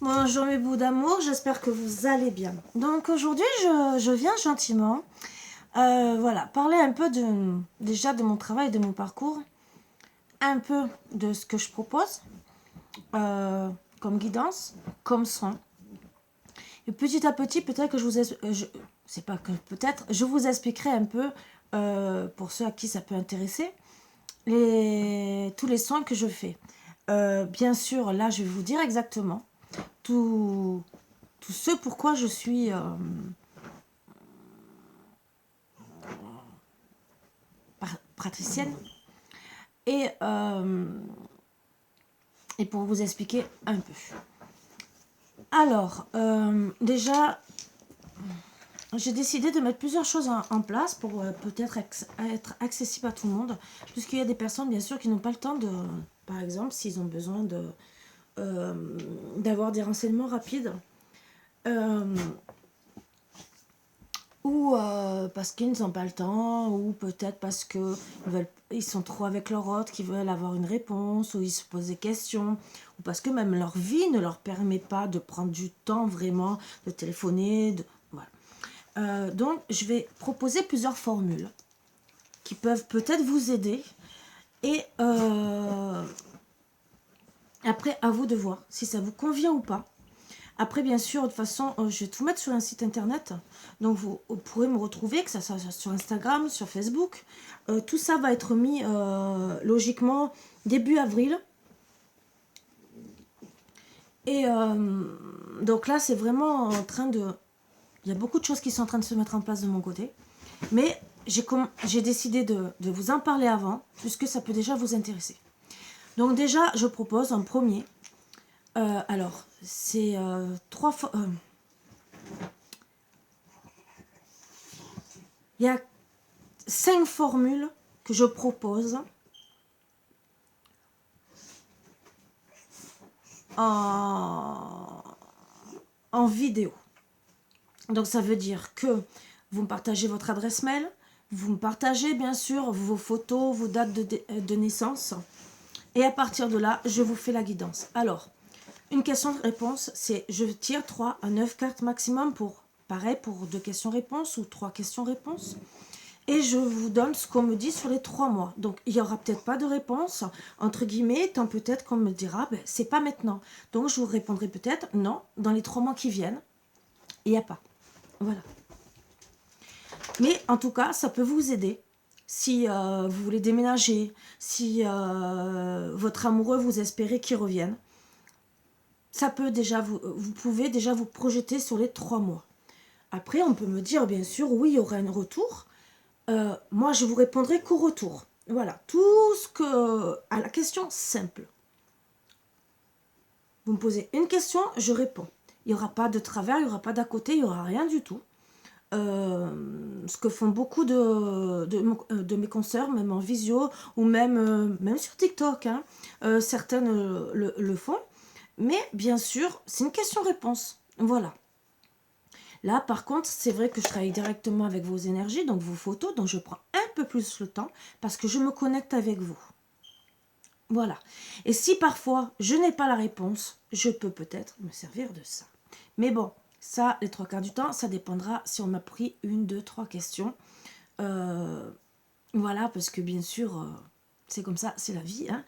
Bonjour mes bouts d'amour, j'espère que vous allez bien. Donc aujourd'hui, je viens gentiment voilà, parler un peu déjà de mon travail, de mon parcours, un peu de ce que je propose comme guidance, comme soin. Et petit à petit, peut-être que c'est pas que peut-être, je vous expliquerai un peu, pour ceux à qui ça peut intéresser, tous les soins que je fais. Bien sûr, là, je vais vous dire exactement tout ce pourquoi je suis praticienne et, et pour vous expliquer un peu. Alors, déjà, j'ai décidé de mettre plusieurs choses en place pour peut-être être accessible à tout le monde, puisqu'il y a des personnes, bien sûr, qui n'ont pas le temps de, par exemple, s'ils ont besoin d'avoir des renseignements rapides, ou parce qu'ils n'ont pas le temps, ou peut-être parce qu'ils sont trop avec leur autre, qu'ils veulent avoir une réponse, ou ils se posent des questions, ou parce que même leur vie ne leur permet pas de prendre du temps vraiment, de téléphoner. Voilà. Donc, je vais proposer plusieurs formules qui peuvent peut-être vous aider. Et après, à vous de voir si ça vous convient ou pas. Après, bien sûr, de toute façon, je vais tout mettre sur un site internet. Donc, vous pourrez me retrouver, que ça soit sur Instagram, sur Facebook. Tout ça va être mis logiquement début avril. Et donc là, c'est vraiment en train de... Il y a beaucoup de choses qui sont en train de se mettre en place de mon côté. Mais j'ai décidé de vous en parler avant, puisque ça peut déjà vous intéresser. Donc déjà, je propose en premier... alors, c'est trois fois... il y a 5 formules que je propose en vidéo. Donc ça veut dire que vous me partagez votre adresse mail, vous me partagez bien sûr vos photos, vos dates de naissance, et à partir de là, je vous fais la guidance. Alors, une question-réponse, c'est je tire 3 à 9 cartes maximum pour, pareil, pour 2 questions-réponses ou 3 questions-réponses. Et je vous donne ce qu'on me dit sur les 3 mois. Donc, il n'y aura peut-être pas de réponse, entre guillemets, tant peut-être qu'on me dira, ben, c'est pas maintenant. Donc, je vous répondrai peut-être, non, dans les 3 mois qui viennent, il n'y a pas. Voilà. Mais en tout cas, ça peut vous aider. Si vous voulez déménager, si votre amoureux, vous espérez qu'il revienne, ça peut déjà, vous pouvez déjà vous projeter sur les 3 mois. Après, on peut me dire, bien sûr, oui, il y aura un retour. Moi, je vous répondrai qu'au retour. Voilà, tout ce que... à la question simple. Vous me posez une question, je réponds. Il n'y aura pas de travers, il n'y aura pas d'à côté, il n'y aura rien du tout. Ce que font beaucoup de mes consoeurs, même en visio, ou même sur TikTok. Hein. Certaines le font. Mais bien sûr, c'est une question-réponse. Voilà. Là, par contre, c'est vrai que je travaille directement avec vos énergies, donc vos photos, donc je prends un peu plus le temps parce que je me connecte avec vous. Voilà. Et si parfois je n'ai pas la réponse, je peux peut-être me servir de ça. Mais bon, ça, les 3 quarts du temps, ça dépendra si on m'a pris 1, 2, 3 questions. Voilà, parce que bien sûr, c'est comme ça, c'est la vie. Hein.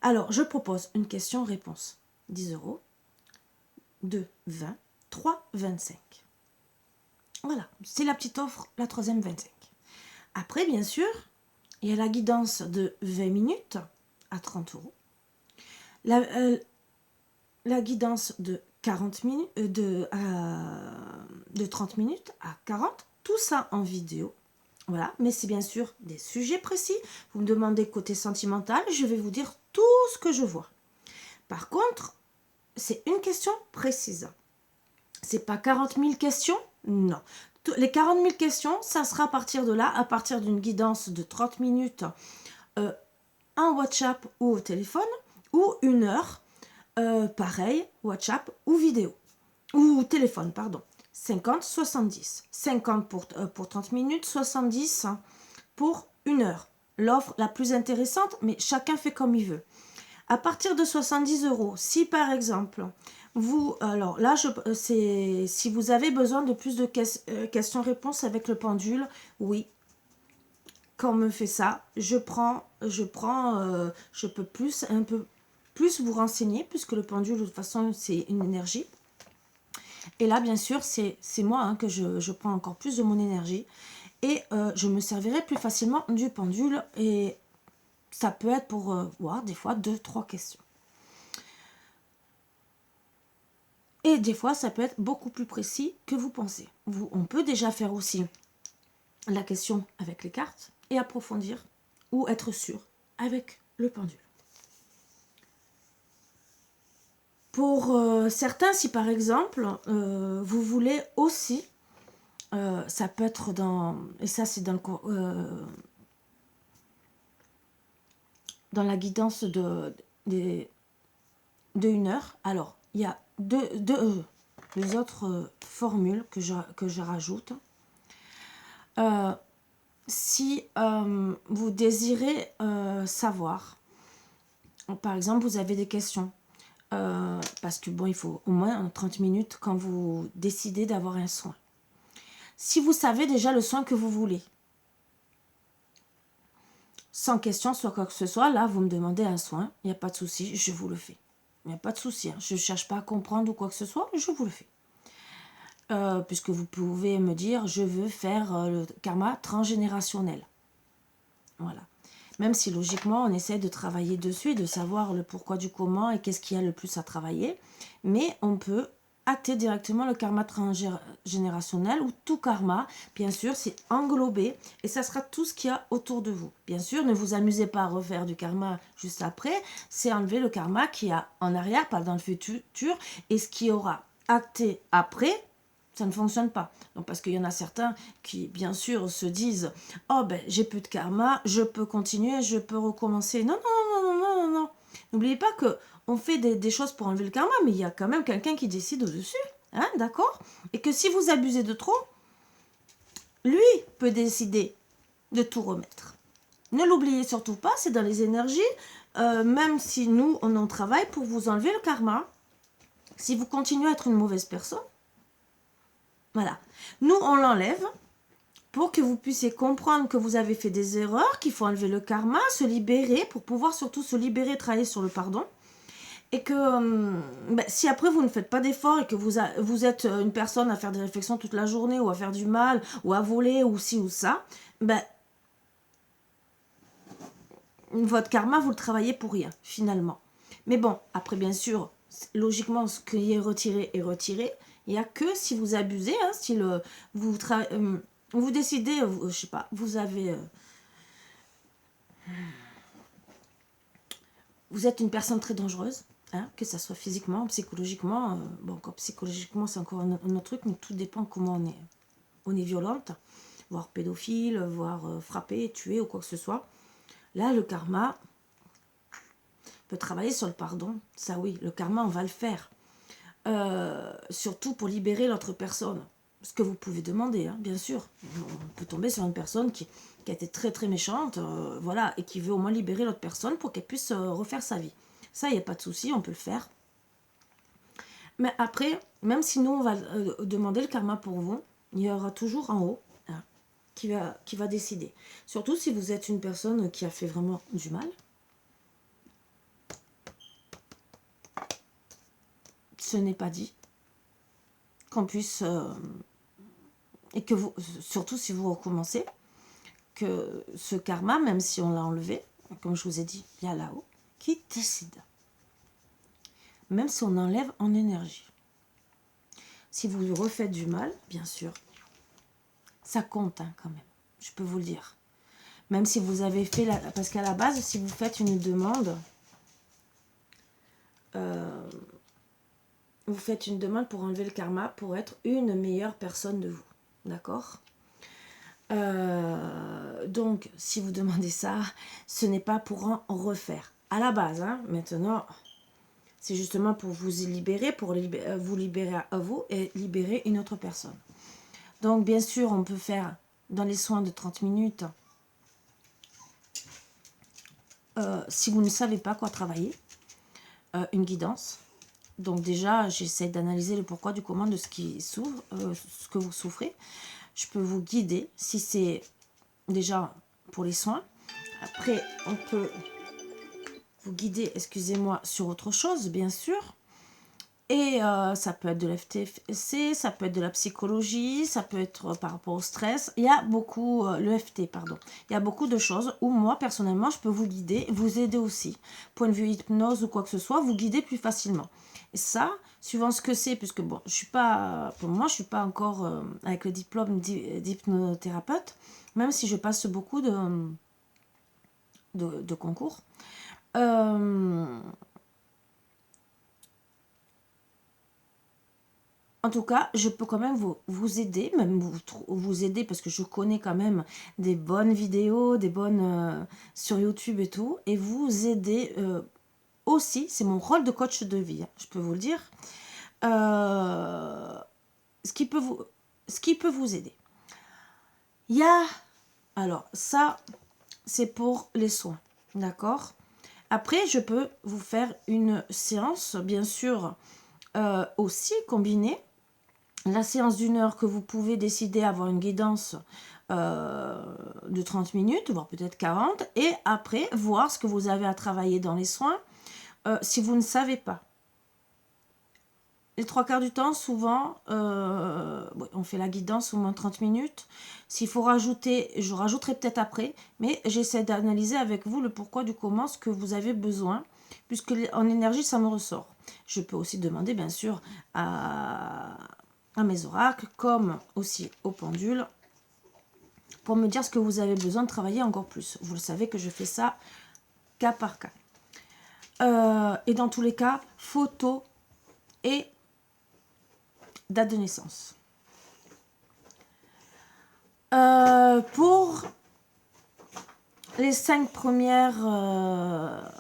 Alors, je propose une question-réponse. 10 €, 2, 20, 3, 25. Voilà, c'est la petite offre, la 3e 25. Après, bien sûr, il y a la guidance de 20 minutes à 30 €. La guidance de 40 minutes, de 30 minutes à 40, tout ça en vidéo. Voilà, mais c'est bien sûr des sujets précis. Vous me demandez côté sentimental, je vais vous dire tout ce que je vois. Par contre, c'est une question précise. C'est pas 40 000 questions, non. Les 40 000 questions, ça sera à partir de là, à partir d'une guidance de 30 minutes en WhatsApp ou au téléphone, ou 1 heure, pareil, WhatsApp ou vidéo, ou téléphone, pardon. 50, 70. 50 pour 30 minutes, 70 pour 1 heure. L'offre la plus intéressante, mais chacun fait comme il veut. À partir de 70 euros, si par exemple, vous, alors là, si vous avez besoin de plus de questions-réponses avec le pendule, oui, quand on me fait ça, je peux un peu plus vous renseigner, puisque le pendule, de toute façon, c'est une énergie. Et là, bien sûr, c'est moi hein, que je prends encore plus de mon énergie. Et je me servirai plus facilement du pendule. Et ça peut être pour voir des fois 2-3 questions. Et des fois, ça peut être beaucoup plus précis que vous pensez. On peut déjà faire aussi la question avec les cartes et approfondir ou être sûr avec le pendule. Pour certains, si par exemple, vous voulez aussi, ça peut être et ça c'est dans la guidance de 1 heure. Alors, il y a deux autres formules que je rajoute. Si vous désirez savoir, par exemple, vous avez des questions, parce que bon, il faut au moins 30 minutes quand vous décidez d'avoir un soin. Si vous savez déjà le soin que vous voulez, sans question, soit quoi que ce soit, là, vous me demandez un soin, il n'y a pas de souci, je vous le fais. Il n'y a pas de souci, hein. Je ne cherche pas à comprendre ou quoi que ce soit, je vous le fais. Puisque vous pouvez me dire, je veux faire le karma transgénérationnel. Voilà. Même si logiquement, on essaie de travailler dessus et de savoir le pourquoi du comment et qu'est-ce qu'il y a le plus à travailler. Mais on peut acter directement le karma transgénérationnel ou tout karma. Bien sûr, c'est englobé et ça sera tout ce qu'il y a autour de vous. Bien sûr, ne vous amusez pas à refaire du karma juste après. C'est enlever le karma qui a en arrière, pas dans le futur, et ce qui aura acté après, ça ne fonctionne pas. Donc, parce qu'il y en a certains qui, bien sûr, se disent « Oh, ben, j'ai plus de karma, je peux continuer, je peux recommencer. » Non, non, non, non, non, non, non. N'oubliez pas qu'on fait des choses pour enlever le karma, mais il y a quand même quelqu'un qui décide au-dessus. Hein, d'accord? Et que si vous abusez de trop, lui peut décider de tout remettre. Ne l'oubliez surtout pas, c'est dans les énergies. Même si nous, on en travaille pour vous enlever le karma, si vous continuez à être une mauvaise personne, voilà. Nous, on l'enlève pour que vous puissiez comprendre que vous avez fait des erreurs, qu'il faut enlever le karma, se libérer, pour pouvoir surtout se libérer, travailler sur le pardon. Et que si après vous ne faites pas d'efforts et que vous êtes une personne à faire des réflexions toute la journée, ou à faire du mal, ou à voler, ou ci ou ça, votre karma, vous le travaillez pour rien, finalement. Mais bon, après bien sûr, logiquement, ce qui est retiré est retiré. Il n'y a que si vous abusez, hein, si vous décidez, je sais pas, vous êtes une personne très dangereuse, hein, que ça soit physiquement, psychologiquement. Bon, encore psychologiquement, c'est encore un autre truc, mais tout dépend comment on est violente, voire pédophile, voire frappé, tué ou quoi que ce soit. Là, le karma peut travailler sur le pardon. Ça oui, le karma, on va le faire. Surtout pour libérer l'autre personne. Ce que vous pouvez demander, hein, bien sûr. On peut tomber sur une personne qui a été très très méchante, voilà, et qui veut au moins libérer l'autre personne pour qu'elle puisse refaire sa vie. Ça, il n'y a pas de souci, on peut le faire. Mais après, même si nous, on va demander le karma pour vous, il y aura toujours en haut hein, qui va décider. Surtout si vous êtes une personne qui a fait vraiment du mal. Ce n'est pas dit qu'on puisse... et que vous, surtout si vous recommencez, que ce karma, même si on l'a enlevé, comme je vous ai dit, il y a là-haut, qui décide. Même si on enlève en énergie. Si vous refaites du mal, bien sûr, ça compte hein, quand même, je peux vous le dire. Même si vous avez fait... parce qu'à la base, si vous faites une demande... vous faites une demande pour enlever le karma, pour être une meilleure personne de vous. D'accord ? Donc, si vous demandez ça, ce n'est pas pour en refaire. À la base, hein, maintenant, c'est justement pour vous libérer, pour vous libérer à vous et libérer une autre personne. Donc, bien sûr, on peut faire dans les soins de 30 minutes. Si vous ne savez pas quoi travailler, une guidance. Donc déjà, j'essaie d'analyser le pourquoi du comment de ce qui s'ouvre, ce que vous souffrez. Je peux vous guider si c'est déjà pour les soins. Après, on peut vous guider, excusez-moi, sur autre chose, bien sûr. Et ça peut être de l'FTC, ça peut être de la psychologie, ça peut être par rapport au stress. Il y a beaucoup, l'EFT, pardon. Il y a beaucoup de choses où moi, personnellement, je peux vous guider, vous aider aussi. Point de vue hypnose ou quoi que ce soit, vous guider plus facilement. Et ça, suivant ce que c'est, puisque bon, je suis pas, pour moi, je suis pas encore avec le diplôme d'hypnothérapeute, même si je passe beaucoup de concours. En tout cas, je peux quand même vous aider, même vous aider parce que je connais quand même des bonnes vidéos, des bonnes sur YouTube et tout, et vous aider aussi, c'est mon rôle de coach de vie, hein, je peux vous le dire, ce qui peut vous aider. Il y a, alors ça, c'est pour les soins, d'accord? Après, je peux vous faire une séance, bien sûr, aussi combinée. La séance d'1 heure que vous pouvez décider avoir une guidance de 30 minutes, voire peut-être 40, et après voir ce que vous avez à travailler dans les soins si vous ne savez pas. Les 3 quarts du temps, souvent, on fait la guidance au moins 30 minutes. S'il faut rajouter, je rajouterai peut-être après, mais j'essaie d'analyser avec vous le pourquoi du comment, ce que vous avez besoin, puisque en énergie, ça me ressort. Je peux aussi demander, bien sûr, à mes oracles, comme aussi au pendule, pour me dire ce que vous avez besoin de travailler encore plus. Vous le savez que je fais ça cas par cas. Et dans tous les cas, photo et date de naissance. Pour les 5 premières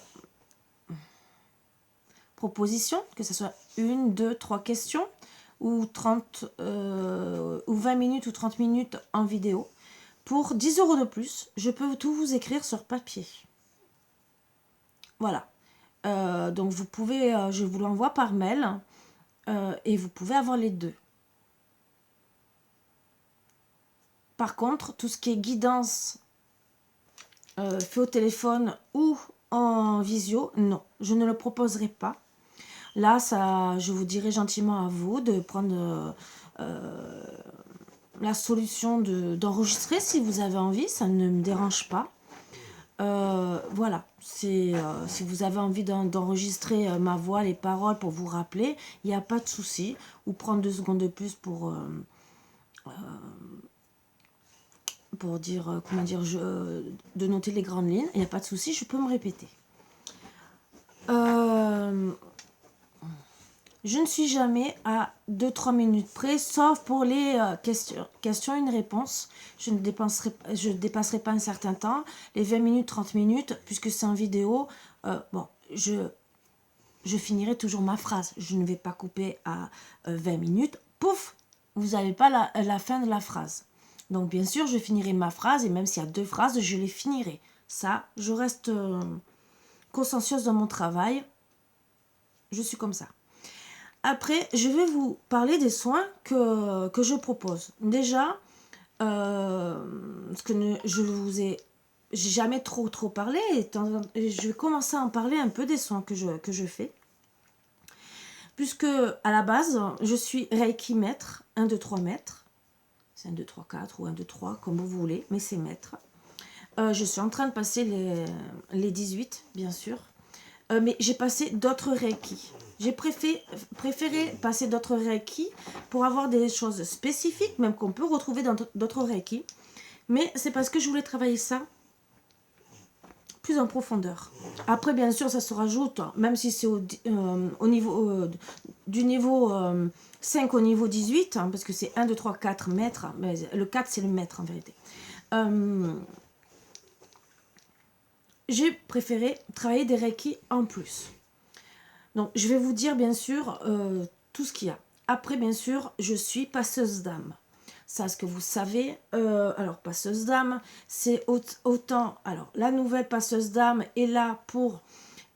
propositions, que ce soit 1, 2, 3 questions, ou 30 ou 20 minutes ou 30 minutes en vidéo, pour 10 € de plus, je peux tout vous écrire sur papier. Voilà. Donc vous pouvez, je vous l'envoie par mail et vous pouvez avoir les deux. Par contre, tout ce qui est guidance fait au téléphone ou en visio, non, je ne le proposerai pas. Là, ça, je vous dirai gentiment à vous de prendre la solution d'enregistrer si vous avez envie, ça ne me dérange pas. Voilà, si vous avez envie d'enregistrer ma voix, les paroles pour vous rappeler, il n'y a pas de souci. Ou prendre 2 secondes de plus pour dire, de noter les grandes lignes, il n'y a pas de souci, je peux me répéter. Je ne suis jamais à 2-3 minutes près, sauf pour les questions, une réponse. Je ne dépasserai pas un certain temps, les 20 minutes, 30 minutes, puisque c'est en vidéo. Je finirai toujours ma phrase. Je ne vais pas couper à 20 minutes. Pouf, vous n'avez pas la fin de la phrase. Donc, bien sûr, je finirai ma phrase, et même s'il y a 2 phrases, je les finirai. Ça, je reste consciencieuse dans mon travail. Je suis comme ça. Après, je vais vous parler des soins que je propose. Déjà, ce que je vous ai jamais trop parlé, je vais commencer à en parler un peu des soins que je fais. Puisque, à la base, je suis Reiki maître, 1, 2, 3 maîtres. C'est 1, 2, 3, 4 ou 1, 2, 3, comme vous voulez, mais c'est maître. Je suis en train de passer les 18, bien sûr. Mais j'ai passé d'autres Reiki. J'ai préféré passer d'autres Reiki pour avoir des choses spécifiques, même qu'on peut retrouver dans d'autres Reiki. Mais c'est parce que je voulais travailler ça plus en profondeur. Après, bien sûr, ça se rajoute, même si c'est au niveau du niveau 5 au niveau 18, hein, parce que c'est 1, 2, 3, 4 mètres. Mais le 4, c'est le mètre en vérité. J'ai préféré travailler des Reiki en plus. Donc, je vais vous dire, bien sûr, tout ce qu'il y a. Après, bien sûr, je suis passeuse d'âme. Ça, ce que vous savez. Alors, passeuse d'âme, c'est autant... Alors, la nouvelle passeuse d'âme est là pour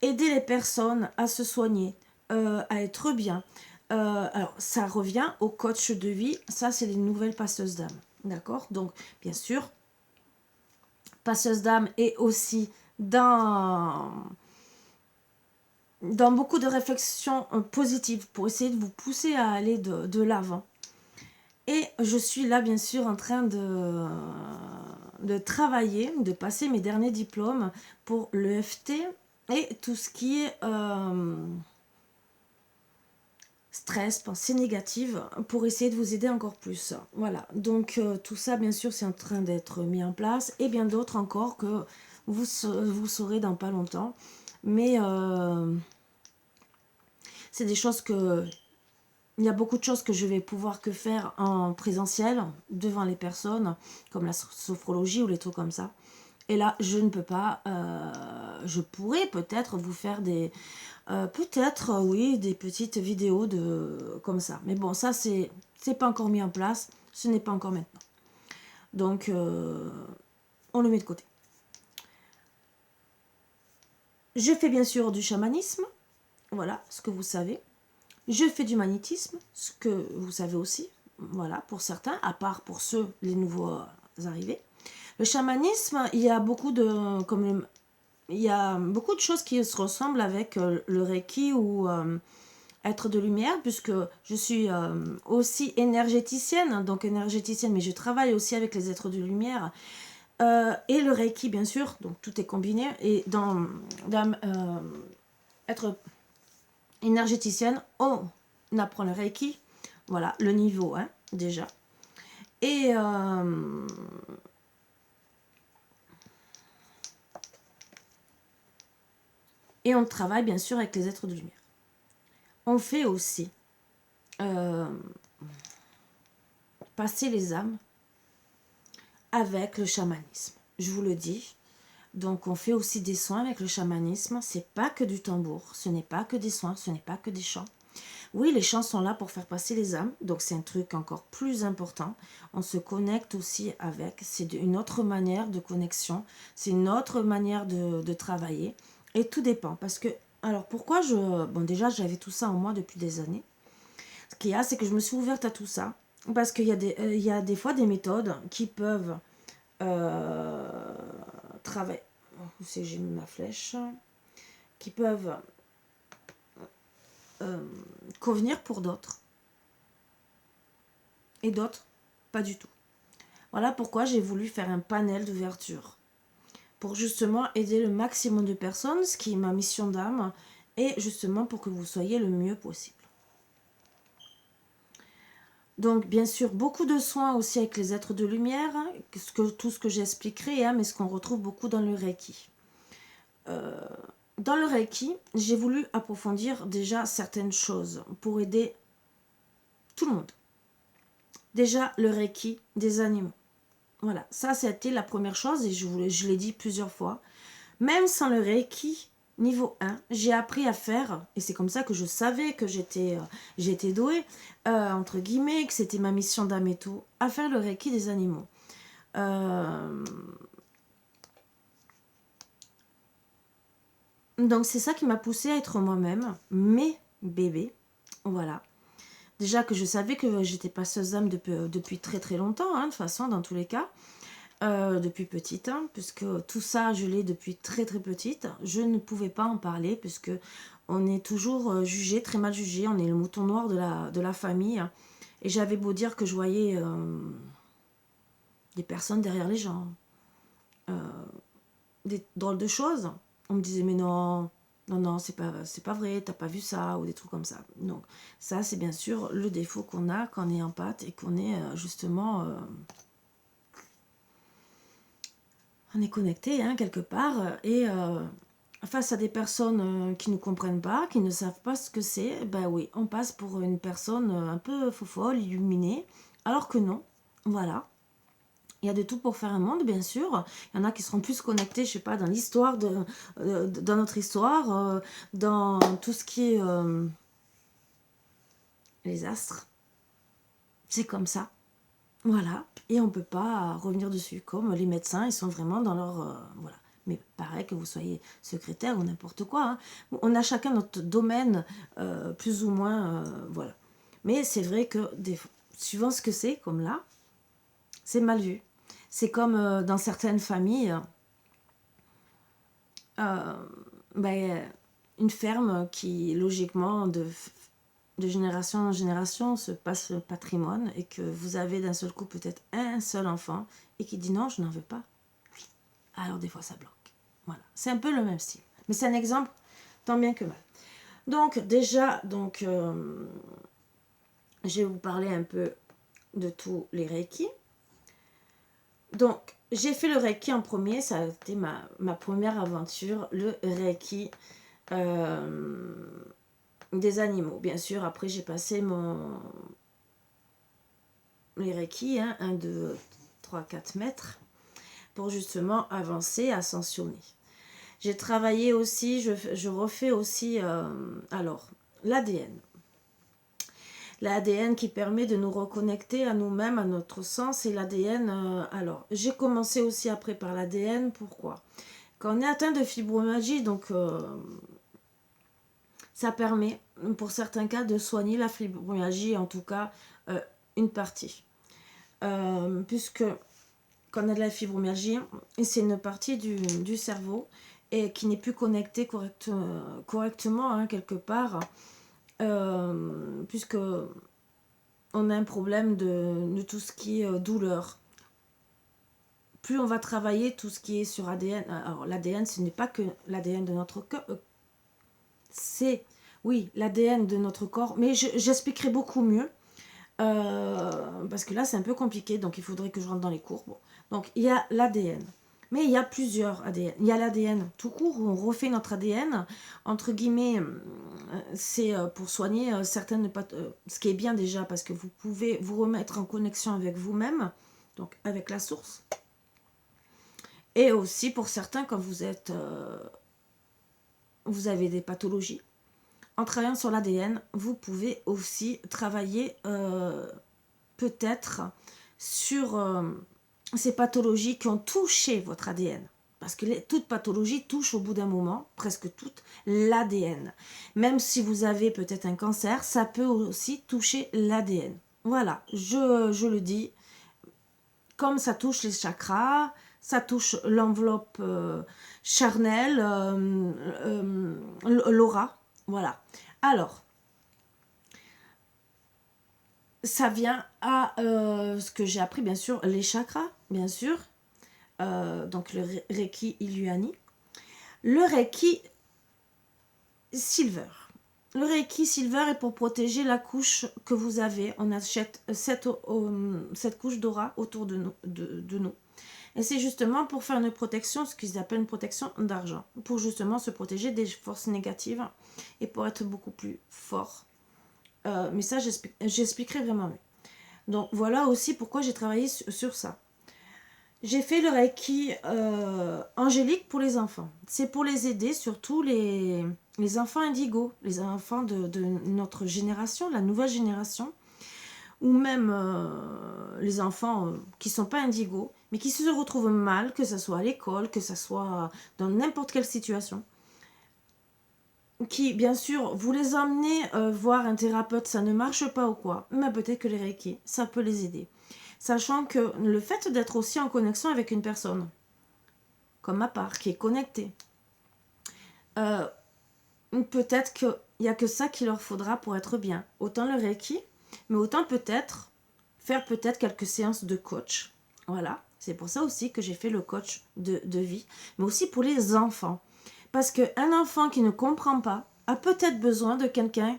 aider les personnes à se soigner, à être bien. Alors, ça revient au coach de vie. Ça, c'est les nouvelles passeuses d'âme. D'accord? Donc, bien sûr, passeuse d'âme est aussi dans beaucoup de réflexions positives pour essayer de vous pousser à aller de l'avant. Et je suis là, bien sûr, en train de travailler, de passer mes derniers diplômes pour l'EFT et tout ce qui est stress, pensée négative, pour essayer de vous aider encore plus. Voilà, donc tout ça, bien sûr, c'est en train d'être mis en place, et bien d'autres encore que vous saurez dans pas longtemps. Mais c'est des choses que... Il y a beaucoup de choses que je vais pouvoir que faire en présentiel, devant les personnes, comme la sophrologie ou les trucs comme ça. Et là, je ne peux pas. Je pourrais peut-être vous faire des... peut-être, oui, des petites vidéos comme ça. Mais bon, ça, c'est pas encore mis en place. Ce n'est pas encore maintenant. Donc, on le met de côté. Je fais bien sûr du chamanisme. Voilà, ce que vous savez. Je fais du magnétisme, ce que vous savez aussi, voilà, pour certains, à part pour ceux, les nouveaux arrivés. Le chamanisme, il y a beaucoup de, il y a beaucoup de choses qui se ressemblent avec le Reiki ou être de lumière, puisque je suis aussi énergéticienne, donc énergéticienne, mais je travaille aussi avec les êtres de lumière. Et le Reiki, bien sûr, donc tout est combiné. Et dans être énergéticienne, on apprend le Reiki, voilà, le niveau 1 déjà. Et on travaille bien sûr avec les êtres de lumière. On fait aussi passer les âmes avec le chamanisme, je vous le dis. Donc on fait aussi des soins avec le chamanisme. C'est pas que du tambour, ce n'est pas que des soins, ce n'est pas que des chants. Oui, les chants sont là pour faire passer les âmes, donc c'est un truc encore plus important. On se connecte aussi avec, c'est une autre manière de connexion, c'est une autre manière de travailler, et tout dépend. Parce que, alors pourquoi bon déjà j'avais tout ça en moi depuis des années. Ce qu'il y a, c'est que je me suis ouverte à tout ça, parce qu'il y y a des fois des méthodes qui peuvent travailler, où c'est que j'ai mis ma flèche, qui peuvent convenir pour d'autres et d'autres pas du tout. Voilà pourquoi j'ai voulu faire un panel d'ouverture pour justement aider le maximum de personnes, ce qui est ma mission d'âme, et justement pour que vous soyez le mieux possible. Donc bien sûr beaucoup de soins aussi avec les êtres de lumière, tout ce que j'expliquerai, mais ce qu'on retrouve beaucoup dans le Reiki. Dans le Reiki, j'ai voulu approfondir déjà certaines choses pour aider tout le monde. Déjà, le Reiki des animaux. Voilà, ça c'était la première chose et je l'ai dit plusieurs fois. Même sans le Reiki niveau 1, j'ai appris à faire, et c'est comme ça que je savais que j'étais douée, entre guillemets, que c'était ma mission d'âme et tout, à faire le Reiki des animaux. Donc c'est ça qui m'a poussée à être moi-même, mes bébés, voilà. Déjà que je savais que j'étais passeuse d'âme depuis très très longtemps, de toute façon, dans tous les cas. Depuis petite, puisque tout ça, je l'ai depuis très très petite. Je ne pouvais pas en parler, puisque on est toujours jugé, très mal jugé. On est le mouton noir de la famille. Et j'avais beau dire que je voyais des personnes derrière les gens. Des drôles de choses. On me disait, mais non, non, c'est pas vrai, t'as pas vu ça, ou des trucs comme ça. Donc ça, c'est bien sûr le défaut qu'on a quand on est empathe et qu'on est justement... on est connecté quelque part, et face à des personnes qui ne comprennent pas, qui ne savent pas ce que c'est, ben oui, on passe pour une personne un peu folle, illuminée, alors que non, voilà. Il y a de tout pour faire un monde, bien sûr. Il y en a qui seront plus connectés, je sais pas, dans l'histoire, dans notre histoire, dans tout ce qui est les astres. C'est comme ça. Voilà. Et on ne peut pas revenir dessus. Comme les médecins, ils sont vraiment dans leur... voilà. Mais pareil que vous soyez secrétaire ou n'importe quoi. Hein. On a chacun notre domaine, plus ou moins, voilà. Mais c'est vrai que, suivant ce que c'est, comme là, c'est mal vu. C'est comme dans certaines familles, une ferme qui, logiquement, de génération en génération, se passe le patrimoine et que vous avez d'un seul coup peut-être un seul enfant et qui dit non, je n'en veux pas. Alors des fois ça bloque. Voilà, c'est un peu le même style. Mais c'est un exemple tant bien que mal. Donc déjà, je vais vous parler un peu de tous les Reiki. Donc, j'ai fait le Reiki en premier, ça a été ma première aventure, le Reiki des animaux. Bien sûr, après j'ai passé les Reiki, 1, 2, 3, 4 mètres, pour justement avancer, ascensionner. J'ai travaillé aussi, je refais aussi, l'ADN. L'ADN qui permet de nous reconnecter à nous-mêmes, à notre sens, et l'ADN, j'ai commencé aussi après par l'ADN, pourquoi? Quand on est atteint de fibromyalgie, ça permet, pour certains cas, de soigner la fibromyalgie, en tout cas, une partie. Puisque quand on a de la fibromyalgie, c'est une partie du cerveau et qui n'est plus connectée correctement, hein, quelque part, puisque on a un problème de tout ce qui est douleur. Plus on va travailler tout ce qui est sur ADN, alors l'ADN, ce n'est pas que l'ADN de notre corps, c'est, oui, l'ADN de notre corps, mais j'expliquerai beaucoup mieux, parce que là c'est un peu compliqué, donc il faudrait que je rentre dans les cours. Bon. Donc il y a l'ADN, mais il y a plusieurs ADN. Il y a l'ADN tout court, où on refait notre ADN, entre guillemets, c'est pour soigner certaines ce qui est bien déjà, parce que vous pouvez vous remettre en connexion avec vous-même, donc avec la source. Et aussi pour certains, quand vous avez des pathologies, en travaillant sur l'ADN, vous pouvez aussi travailler peut-être sur ces pathologies qui ont touché votre ADN. Parce que toute pathologie touche au bout d'un moment, presque toute, l'ADN. Même si vous avez peut-être un cancer, ça peut aussi toucher l'ADN. Voilà, je le dis. Comme ça touche les chakras, ça touche l'enveloppe charnelle, l'aura. Voilà. Alors, ça vient à ce que j'ai appris, bien sûr, les chakras, bien sûr. Donc le Reiki Iluani. Le Reiki Silver. Le Reiki Silver est pour protéger la couche que vous avez. On achète cette couche d'aura autour de nous. Et c'est justement pour faire une protection, ce qu'ils appellent une protection d'argent. Pour justement se protéger des forces négatives et pour être beaucoup plus fort. Mais ça, j'expliquerai vraiment mieux. Donc voilà aussi pourquoi j'ai travaillé sur ça. J'ai fait le Reiki angélique pour les enfants. C'est pour les aider, surtout les enfants indigos, les enfants de notre génération, la nouvelle génération, ou même les enfants qui ne sont pas indigos, mais qui se retrouvent mal, que ce soit à l'école, que ce soit dans n'importe quelle situation. Qui, bien sûr, vous les emmenez voir un thérapeute, ça ne marche pas ou quoi, mais peut-être que les Reiki, ça peut les aider. Sachant que le fait d'être aussi en connexion avec une personne, comme ma part, qui est connectée, peut-être qu'il n'y a que ça qu'il leur faudra pour être bien. Autant le Reiki, mais autant peut-être faire quelques séances de coach. Voilà, c'est pour ça aussi que j'ai fait le coach de vie, mais aussi pour les enfants. Parce qu'un enfant qui ne comprend pas a peut-être besoin de quelqu'un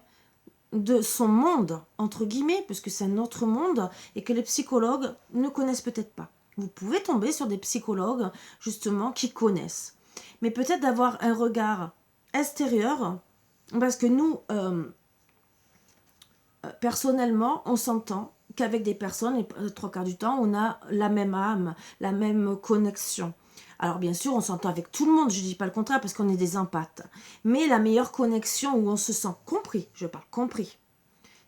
de son monde, entre guillemets, puisque c'est un autre monde et que les psychologues ne connaissent peut-être pas. Vous pouvez tomber sur des psychologues, justement, qui connaissent. Mais peut-être d'avoir un regard extérieur, parce que nous, personnellement, on s'entend qu'avec des personnes, et 3/4 du temps, on a la même âme, la même connexion. Alors bien sûr, on s'entend avec tout le monde, je ne dis pas le contraire parce qu'on est des empathes. Mais la meilleure connexion où on se sent compris, je parle compris,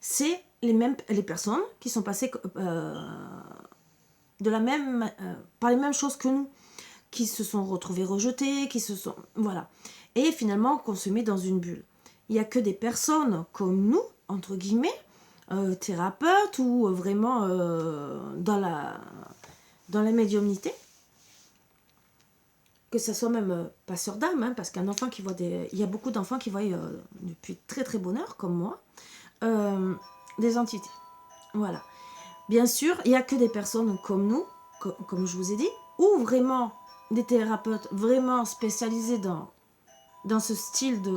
c'est les personnes qui sont passées par les mêmes choses que nous. qui se sont retrouvés rejetés, qui se sont... Voilà. Et finalement, qu'on se met dans une bulle. Il n'y a que des personnes comme nous, entre guillemets, thérapeutes ou vraiment dans la médiumnité, que ce soit même passeur d'âme, hein, parce qu'un enfant qui voit des... Il y a beaucoup d'enfants qui voient depuis très très bonne heure, comme moi, des entités. Voilà. Bien sûr, il n'y a que des personnes comme nous, comme je vous ai dit, ou vraiment des thérapeutes vraiment spécialisés dans ce style de...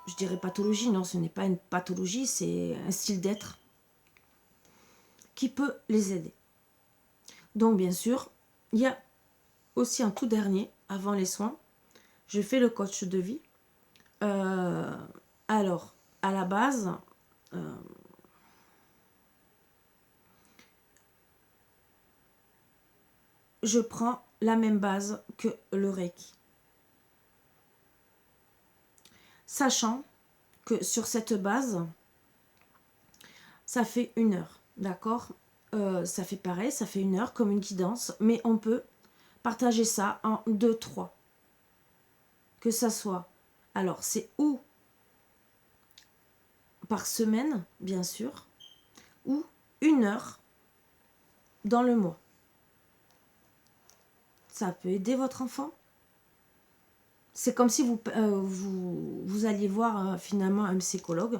je dirais pathologie, non, ce n'est pas une pathologie, c'est un style d'être qui peut les aider. Donc bien sûr, il y a aussi un tout dernier, avant les soins, je fais le coach de vie. Alors, à la base, je prends la même base que le Reiki. Sachant que sur cette base, ça fait 1 heure, d'accord, ça fait pareil, ça fait 1 heure comme une guidance, mais on peut partager ça en 2-3. Que ça soit, alors c'est ou par semaine, bien sûr, ou 1 heure dans le mois. Ça peut aider votre enfant. C'est comme si vous alliez voir finalement un psychologue.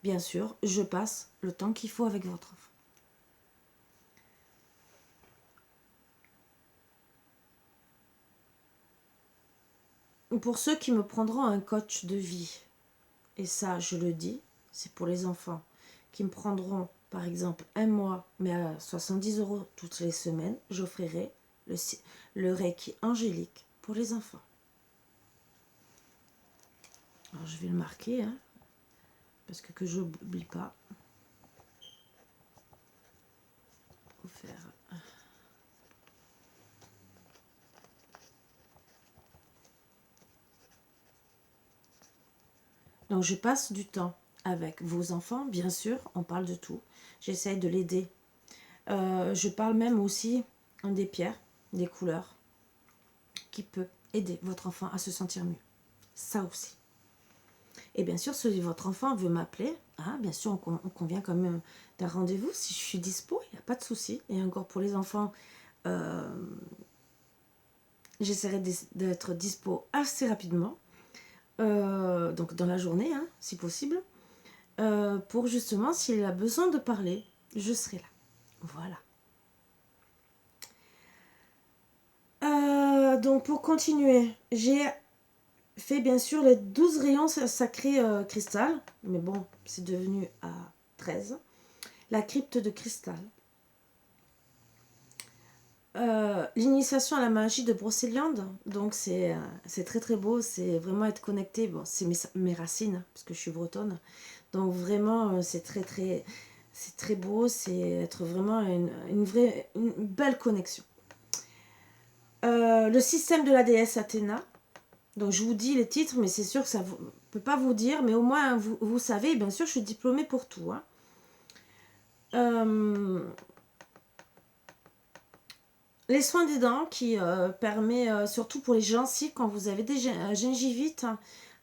Bien sûr, je passe le temps qu'il faut avec votre enfant. Pour ceux qui me prendront un coach de vie, et ça je le dis, c'est pour les enfants qui me prendront par exemple 1 mois, mais à 70 € toutes les semaines, j'offrirai le Reiki angélique pour les enfants. Alors je vais le marquer, hein, parce que je n'oublie pas. Offert. Donc je passe du temps avec vos enfants, bien sûr, on parle de tout. J'essaye de l'aider. Je parle même aussi des pierres, des couleurs, qui peut aider votre enfant à se sentir mieux. Ça aussi. Et bien sûr, si votre enfant veut m'appeler, hein, bien sûr, on convient quand même d'un rendez-vous. Si je suis dispo, il n'y a pas de souci. Et encore pour les enfants, j'essaierai d'être dispo assez rapidement. Donc dans la journée, hein, si possible. Pour justement, s'il a besoin de parler, je serai là. Voilà. Donc pour continuer, j'ai fait bien sûr les 12 rayons sacrés cristal, mais bon, c'est devenu à 13. La crypte de cristal. L'initiation à la magie de Brocéliande, donc c'est très très beau, c'est vraiment être connecté, bon, c'est mes racines, parce que je suis bretonne, donc vraiment c'est très beau, c'est être vraiment une belle connexion. Le système de la déesse Athéna, donc je vous dis les titres, mais c'est sûr que ça ne peut pas vous dire, mais au moins vous savez, bien sûr je suis diplômée pour tout. Hein. Les soins des dents qui permet, surtout pour les gencives, quand vous avez des gingivites,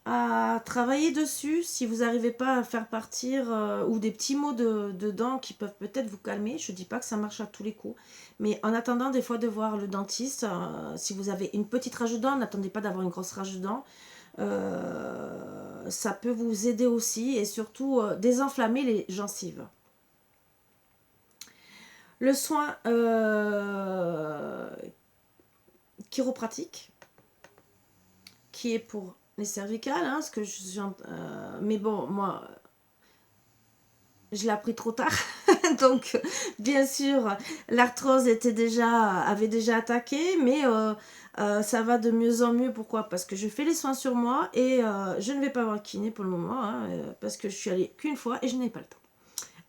à travailler dessus si vous n'arrivez pas à faire partir ou des petits maux de dents qui peuvent peut-être vous calmer. Je ne dis pas que ça marche à tous les coups, mais en attendant des fois de voir le dentiste, si vous avez une petite rage de dents, n'attendez pas d'avoir une grosse rage de dents. Ça peut vous aider aussi et surtout désenflammer les gencives. Le soin chiropratique, qui est pour les cervicales, hein, mais bon, moi, je l'ai appris trop tard. Donc, bien sûr, l'arthrose avait déjà attaqué, mais ça va de mieux en mieux. Pourquoi? Parce que je fais les soins sur moi et je ne vais pas voir kiné pour le moment, hein, parce que je suis allée qu'une fois et je n'ai pas le temps.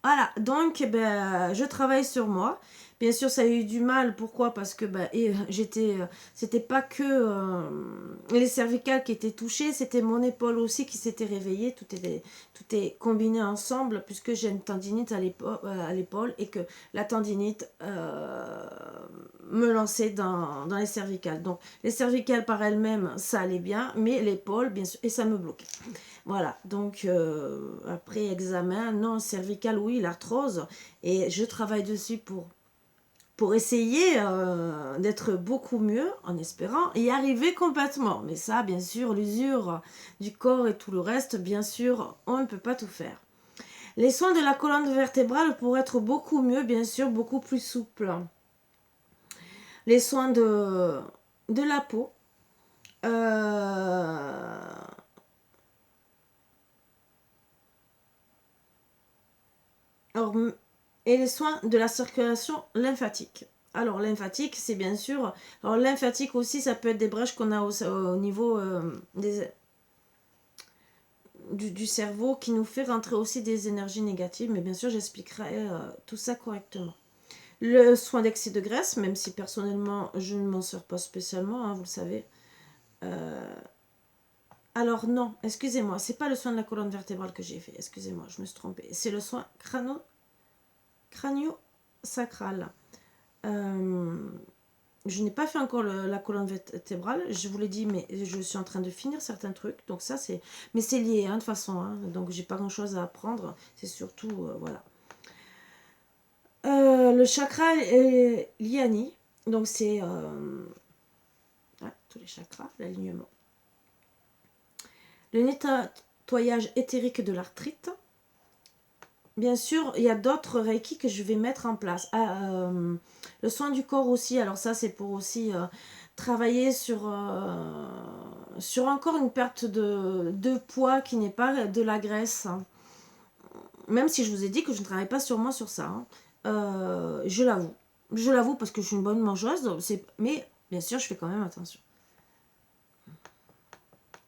Voilà, donc je travaille sur moi. Bien sûr, ça a eu du mal. Pourquoi? Parce que c'était pas que les cervicales qui étaient touchées, c'était mon épaule aussi qui s'était réveillée. Tout est combiné ensemble puisque j'ai une tendinite à l'épaule et que la tendinite me lançait dans les cervicales. Donc, les cervicales par elles-mêmes, ça allait bien, mais l'épaule, bien sûr, et ça me bloquait. Voilà, donc après examen, non, cervical, oui, l'arthrose, et je travaille dessus pour essayer d'être beaucoup mieux, en espérant y arriver complètement. Mais ça, bien sûr, l'usure du corps et tout le reste, bien sûr, on ne peut pas tout faire. Les soins de la colonne vertébrale pour être beaucoup mieux, bien sûr, beaucoup plus souple. Les soins de la peau. Alors, et les soins de la circulation lymphatique. Alors, lymphatique, c'est bien sûr... Alors, lymphatique aussi, ça peut être des brèches qu'on a au niveau du cerveau qui nous fait rentrer aussi des énergies négatives. Mais bien sûr, j'expliquerai tout ça correctement. Le soin d'excès de graisse, même si personnellement, je ne m'en sers pas spécialement, hein, vous le savez. Alors non, excusez-moi, c'est pas le soin de la colonne vertébrale que j'ai fait. Excusez-moi, je me suis trompée. C'est le soin crânio-sacral. Je n'ai pas fait encore la colonne vertébrale, je vous l'ai dit, mais je suis en train de finir certains trucs, donc ça c'est... Mais c'est lié, hein, de toute façon, hein, donc j'ai pas grand-chose à apprendre, c'est surtout, voilà. Le chakra liani, donc c'est... tous les chakras, l'alignement. Le nettoyage éthérique de l'arthrite. Bien sûr, il y a d'autres reiki que je vais mettre en place. Le soin du corps aussi, alors ça c'est pour aussi travailler sur encore une perte de poids qui n'est pas de la graisse. Même si je vous ai dit que je ne travaille pas sur moi sur ça. Hein. Je l'avoue. Je l'avoue parce que je suis une bonne mangeuse, mais bien sûr je fais quand même attention.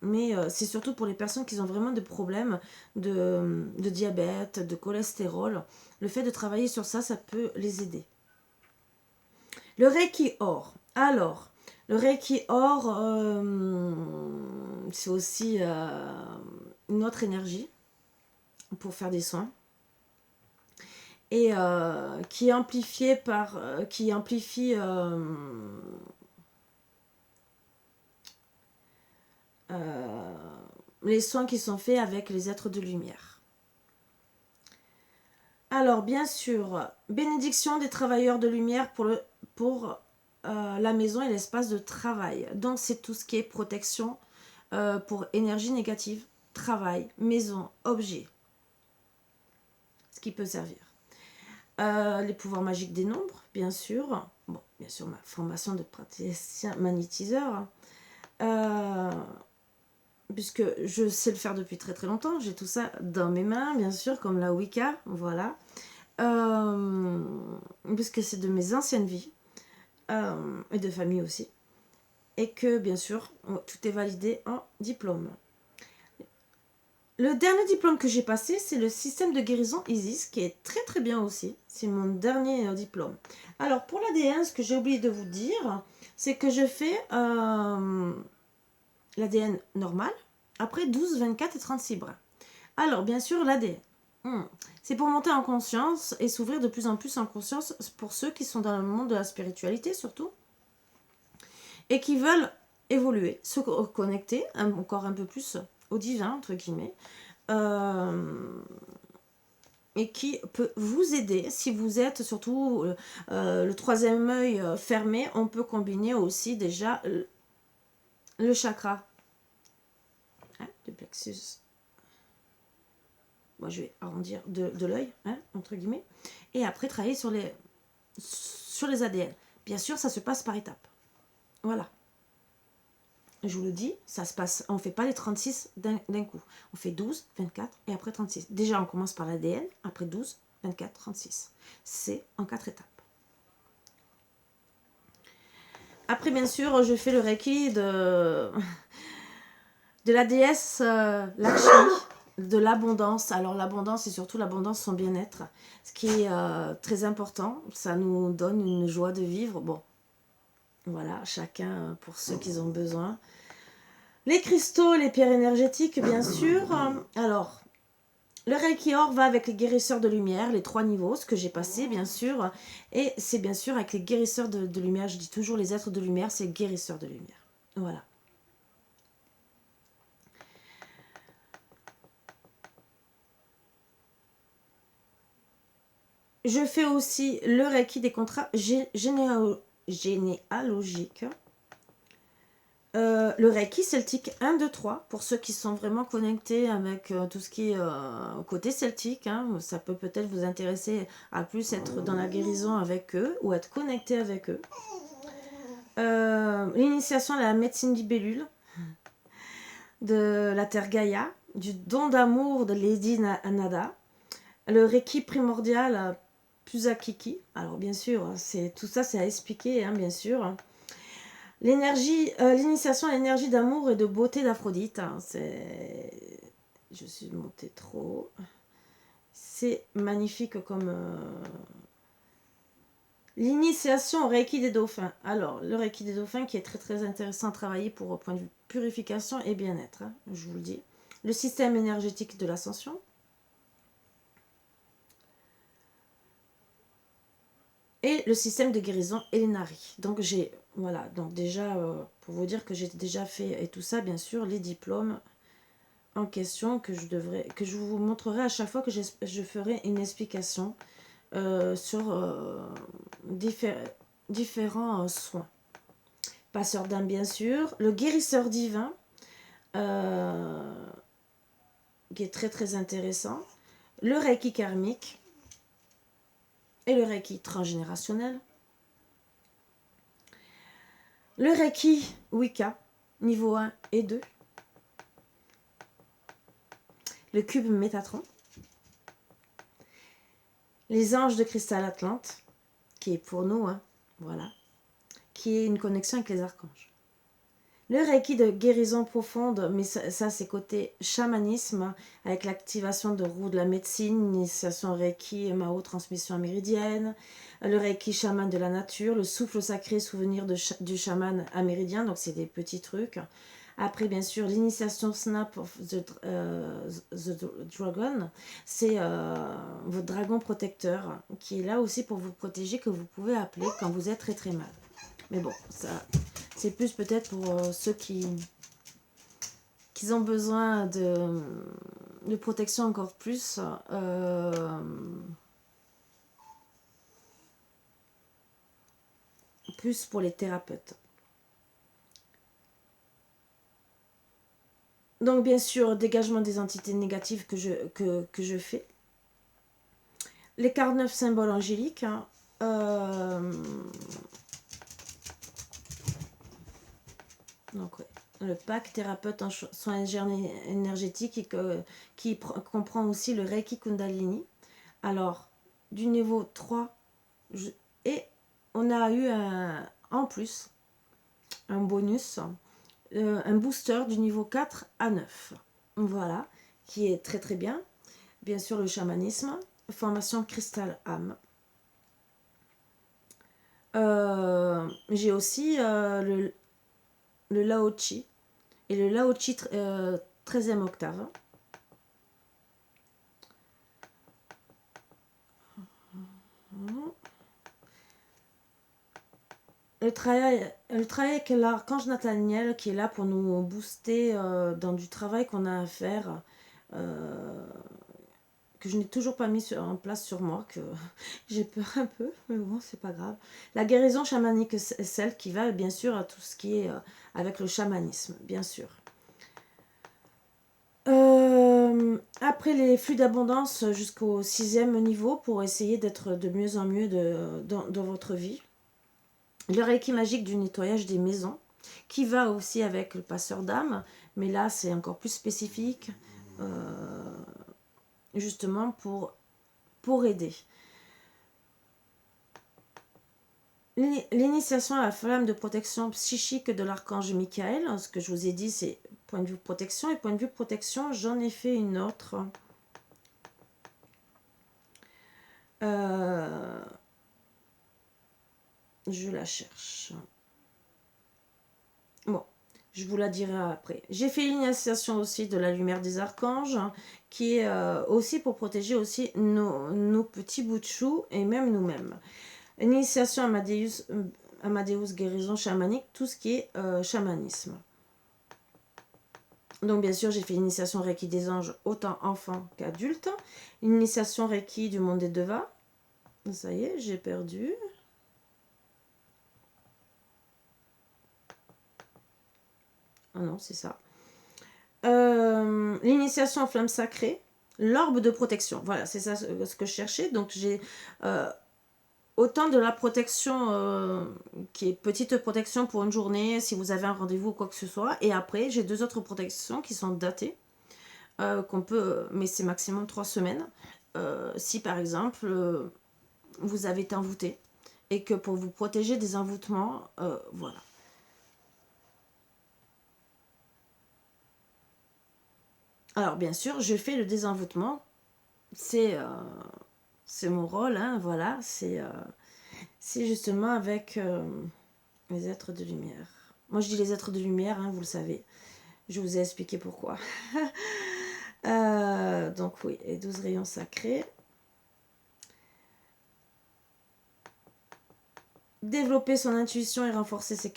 Mais c'est surtout pour les personnes qui ont vraiment des problèmes de diabète, de cholestérol. Le fait de travailler sur ça, ça peut les aider. Le Reiki Or. Alors, le Reiki Or, c'est aussi une autre énergie pour faire des soins. Et qui est amplifiée par... qui amplifie... les soins qui sont faits avec les êtres de lumière. Alors, bien sûr, bénédiction des travailleurs de lumière pour la maison et l'espace de travail. Donc, c'est tout ce qui est protection pour énergie négative, travail, maison, objet. Ce qui peut servir. Les pouvoirs magiques des nombres, bien sûr. Bon, bien sûr, ma formation de praticien magnétiseur. Puisque je sais le faire depuis très très longtemps, j'ai tout ça dans mes mains, bien sûr, comme la Wicca, voilà. Puisque c'est de mes anciennes vies, et de famille aussi. Et que, bien sûr, tout est validé en diplôme. Le dernier diplôme que j'ai passé, c'est le système de guérison Isis, qui est très très bien aussi. C'est mon dernier diplôme. Alors, pour l'ADN, ce que j'ai oublié de vous dire, c'est que je fais... l'ADN normal, après 12, 24 et 36 brins. Alors, bien sûr, l'ADN. C'est pour monter en conscience et s'ouvrir de plus en plus en conscience pour ceux qui sont dans le monde de la spiritualité, surtout, et qui veulent évoluer, se connecter encore un peu plus au divin, entre guillemets, et qui peut vous aider si vous êtes surtout le troisième œil fermé. On peut combiner aussi déjà le chakra du plexus. Moi, je vais arrondir de l'œil, hein, entre guillemets, et après travailler sur les ADN. Bien sûr, ça se passe par étapes. Voilà. Je vous le dis, ça se passe, on ne fait pas les 36 d'un coup. On fait 12, 24 et après 36. Déjà, on commence par l'ADN, après 12, 24, 36. C'est en 4 étapes. Après, bien sûr, je fais le Reiki de la déesse Lakshmi. de l'abondance. Alors l'abondance et surtout l'abondance, son bien-être, ce qui est très important. Ça nous donne une joie de vivre. Bon, voilà, chacun pour ceux qui ont besoin. Les cristaux, les pierres énergétiques, bien sûr. Alors, le Reiki Or va avec les guérisseurs de lumière, les 3 niveaux, ce que j'ai passé, bien sûr. Et c'est bien sûr avec les guérisseurs de lumière. Je dis toujours les êtres de lumière, c'est guérisseurs de lumière. Voilà. Je fais aussi le Reiki des contrats généalogiques. Le Reiki celtique 1, 2, 3, pour ceux qui sont vraiment connectés avec tout ce qui est côté celtique, hein, ça peut peut-être vous intéresser à plus être dans la guérison avec eux ou être connecté avec eux. L'initiation à la médecine libellule de la Terre Gaïa, du don d'amour de Lady Nada, le Reiki primordial Pusakiki. Alors bien sûr, tout ça c'est à expliquer, hein, bien sûr. L'initiation à l'énergie d'amour et de beauté d'Aphrodite. Hein, je suis montée trop. C'est magnifique comme... L'initiation au Reiki des dauphins. Alors, le Reiki des dauphins qui est très très intéressant à travailler pour au point de vue purification et bien-être. Hein, je vous le dis. Le système énergétique de l'ascension. Et le système de guérison Elenari. Donc voilà, donc déjà, pour vous dire que j'ai déjà fait, et tout ça, bien sûr, les diplômes en question que je vous montrerai à chaque fois que je ferai une explication sur différents soins. Passeur d'âme, bien sûr. Le guérisseur divin, qui est très très intéressant. Le Reiki karmique et le Reiki transgénérationnel. Le Reiki Wicca, niveau 1 et 2. Le cube Métatron. Les anges de cristal Atlante, qui est pour nous, hein, voilà, qui est une connexion avec les archanges. Le Reiki de guérison profonde, mais ça c'est côté chamanisme, avec l'activation de roues de la médecine, initiation Reiki, Mao, transmission méridienne, le Reiki chaman de la nature, le souffle sacré, souvenir du chaman améridien, donc c'est des petits trucs. Après, bien sûr, l'initiation Snap of the Dragon, c'est votre dragon protecteur, qui est là aussi pour vous protéger, que vous pouvez appeler quand vous êtes très très mal. Mais bon, ça, c'est plus peut-être pour ceux qui ont besoin de protection encore plus. Plus pour les thérapeutes. Donc bien sûr, dégagement des entités négatives que je fais. Les 49 symboles angéliques. Hein, donc ouais. Le pack thérapeute en soins énergétiques qui comprend aussi le Reiki Kundalini. Alors, du niveau 3, et on a eu en plus un bonus, un booster du niveau 4 à 9. Voilà, qui est très très bien. Bien sûr, le chamanisme, formation cristal âme. J'ai aussi le Lao Chi et le Lao Chi 13e octave. Le travail avec l'archange Nathaniel qui est là pour nous booster dans du travail qu'on a à faire, que je n'ai toujours pas mis en place sur moi, que j'ai peur un peu, mais bon, c'est pas grave. La guérison chamanique, celle qui va bien sûr à tout ce qui est avec le chamanisme, bien sûr. Après les flux d'abondance jusqu'au 6e niveau pour essayer d'être de mieux en mieux dans votre vie. Le Reiki magique du nettoyage des maisons, qui va aussi avec le passeur d'âme, mais là c'est encore plus spécifique, justement pour aider. L'initiation à la flamme de protection psychique de l'archange Michael, ce que je vous ai dit, c'est Point de vue protection. Et point de vue protection, j'en ai fait une autre. Je la cherche. Bon, je vous la dirai après. J'ai fait l'initiation aussi de la lumière des archanges, qui est aussi pour protéger aussi nos petits bouts de chou et même nous-mêmes. Initiation Amadeus guérison chamanique, tout ce qui est chamanisme. Donc bien sûr, j'ai fait l'initiation Reiki des anges, autant enfants qu'adultes. L'initiation Reiki du monde des Devas. Ça y est, j'ai perdu. Ah non, c'est ça. L'initiation en flamme sacrée. L'orbe de protection. Voilà, c'est ça ce que je cherchais. Donc j'ai autant de la protection qui est petite protection pour une journée, si vous avez un rendez-vous ou quoi que ce soit. Et après, j'ai 2 autres protections qui sont datées. Qu'on peut, mais c'est maximum 3 semaines. Si par exemple, vous avez été envoûté et que pour vous protéger des envoûtements, voilà. Alors bien sûr, je fais le désenvoûtement. C'est mon rôle, hein, voilà. C'est justement avec les êtres de lumière. Moi je dis les êtres de lumière, hein, vous le savez. Je vous ai expliqué pourquoi. Donc oui, les 12 rayons sacrés. Développer son intuition et renforcer ses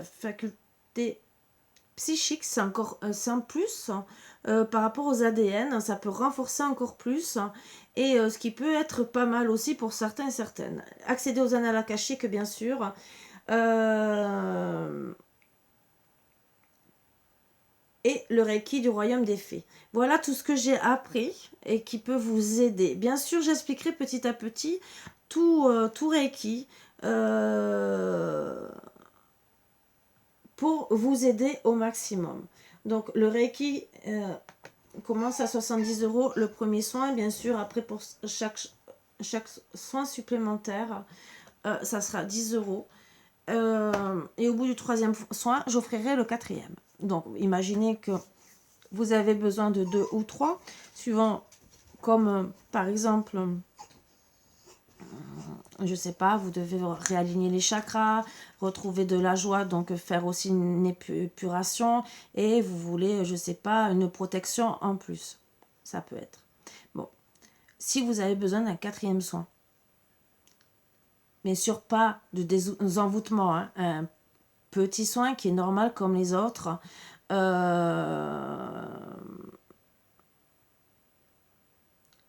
facultés psychiques, c'est encore un plus par rapport aux ADN, ça peut renforcer encore plus et ce qui peut être pas mal aussi pour certains et certaines. Accéder aux annales akashiques, bien sûr. Et le Reiki du royaume des fées. Voilà tout ce que j'ai appris et qui peut vous aider. Bien sûr, j'expliquerai petit à petit tout Reiki pour vous aider au maximum. Donc le Reiki commence à 70 € le premier soin. Bien sûr, après pour chaque soin supplémentaire, ça sera 10 €. Et au bout du 3e soin, j'offrirai le 4e. Donc, imaginez que vous avez besoin de 2 ou 3, suivant comme, par exemple, je sais pas, vous devez réaligner les chakras, retrouver de la joie, donc faire aussi une épuration, et vous voulez, je sais pas, une protection en plus. Ça peut être. Bon, si vous avez besoin d'un 4e soin, bien sûr pas de désenvoûtement, hein, un petit soin qui est normal comme les autres.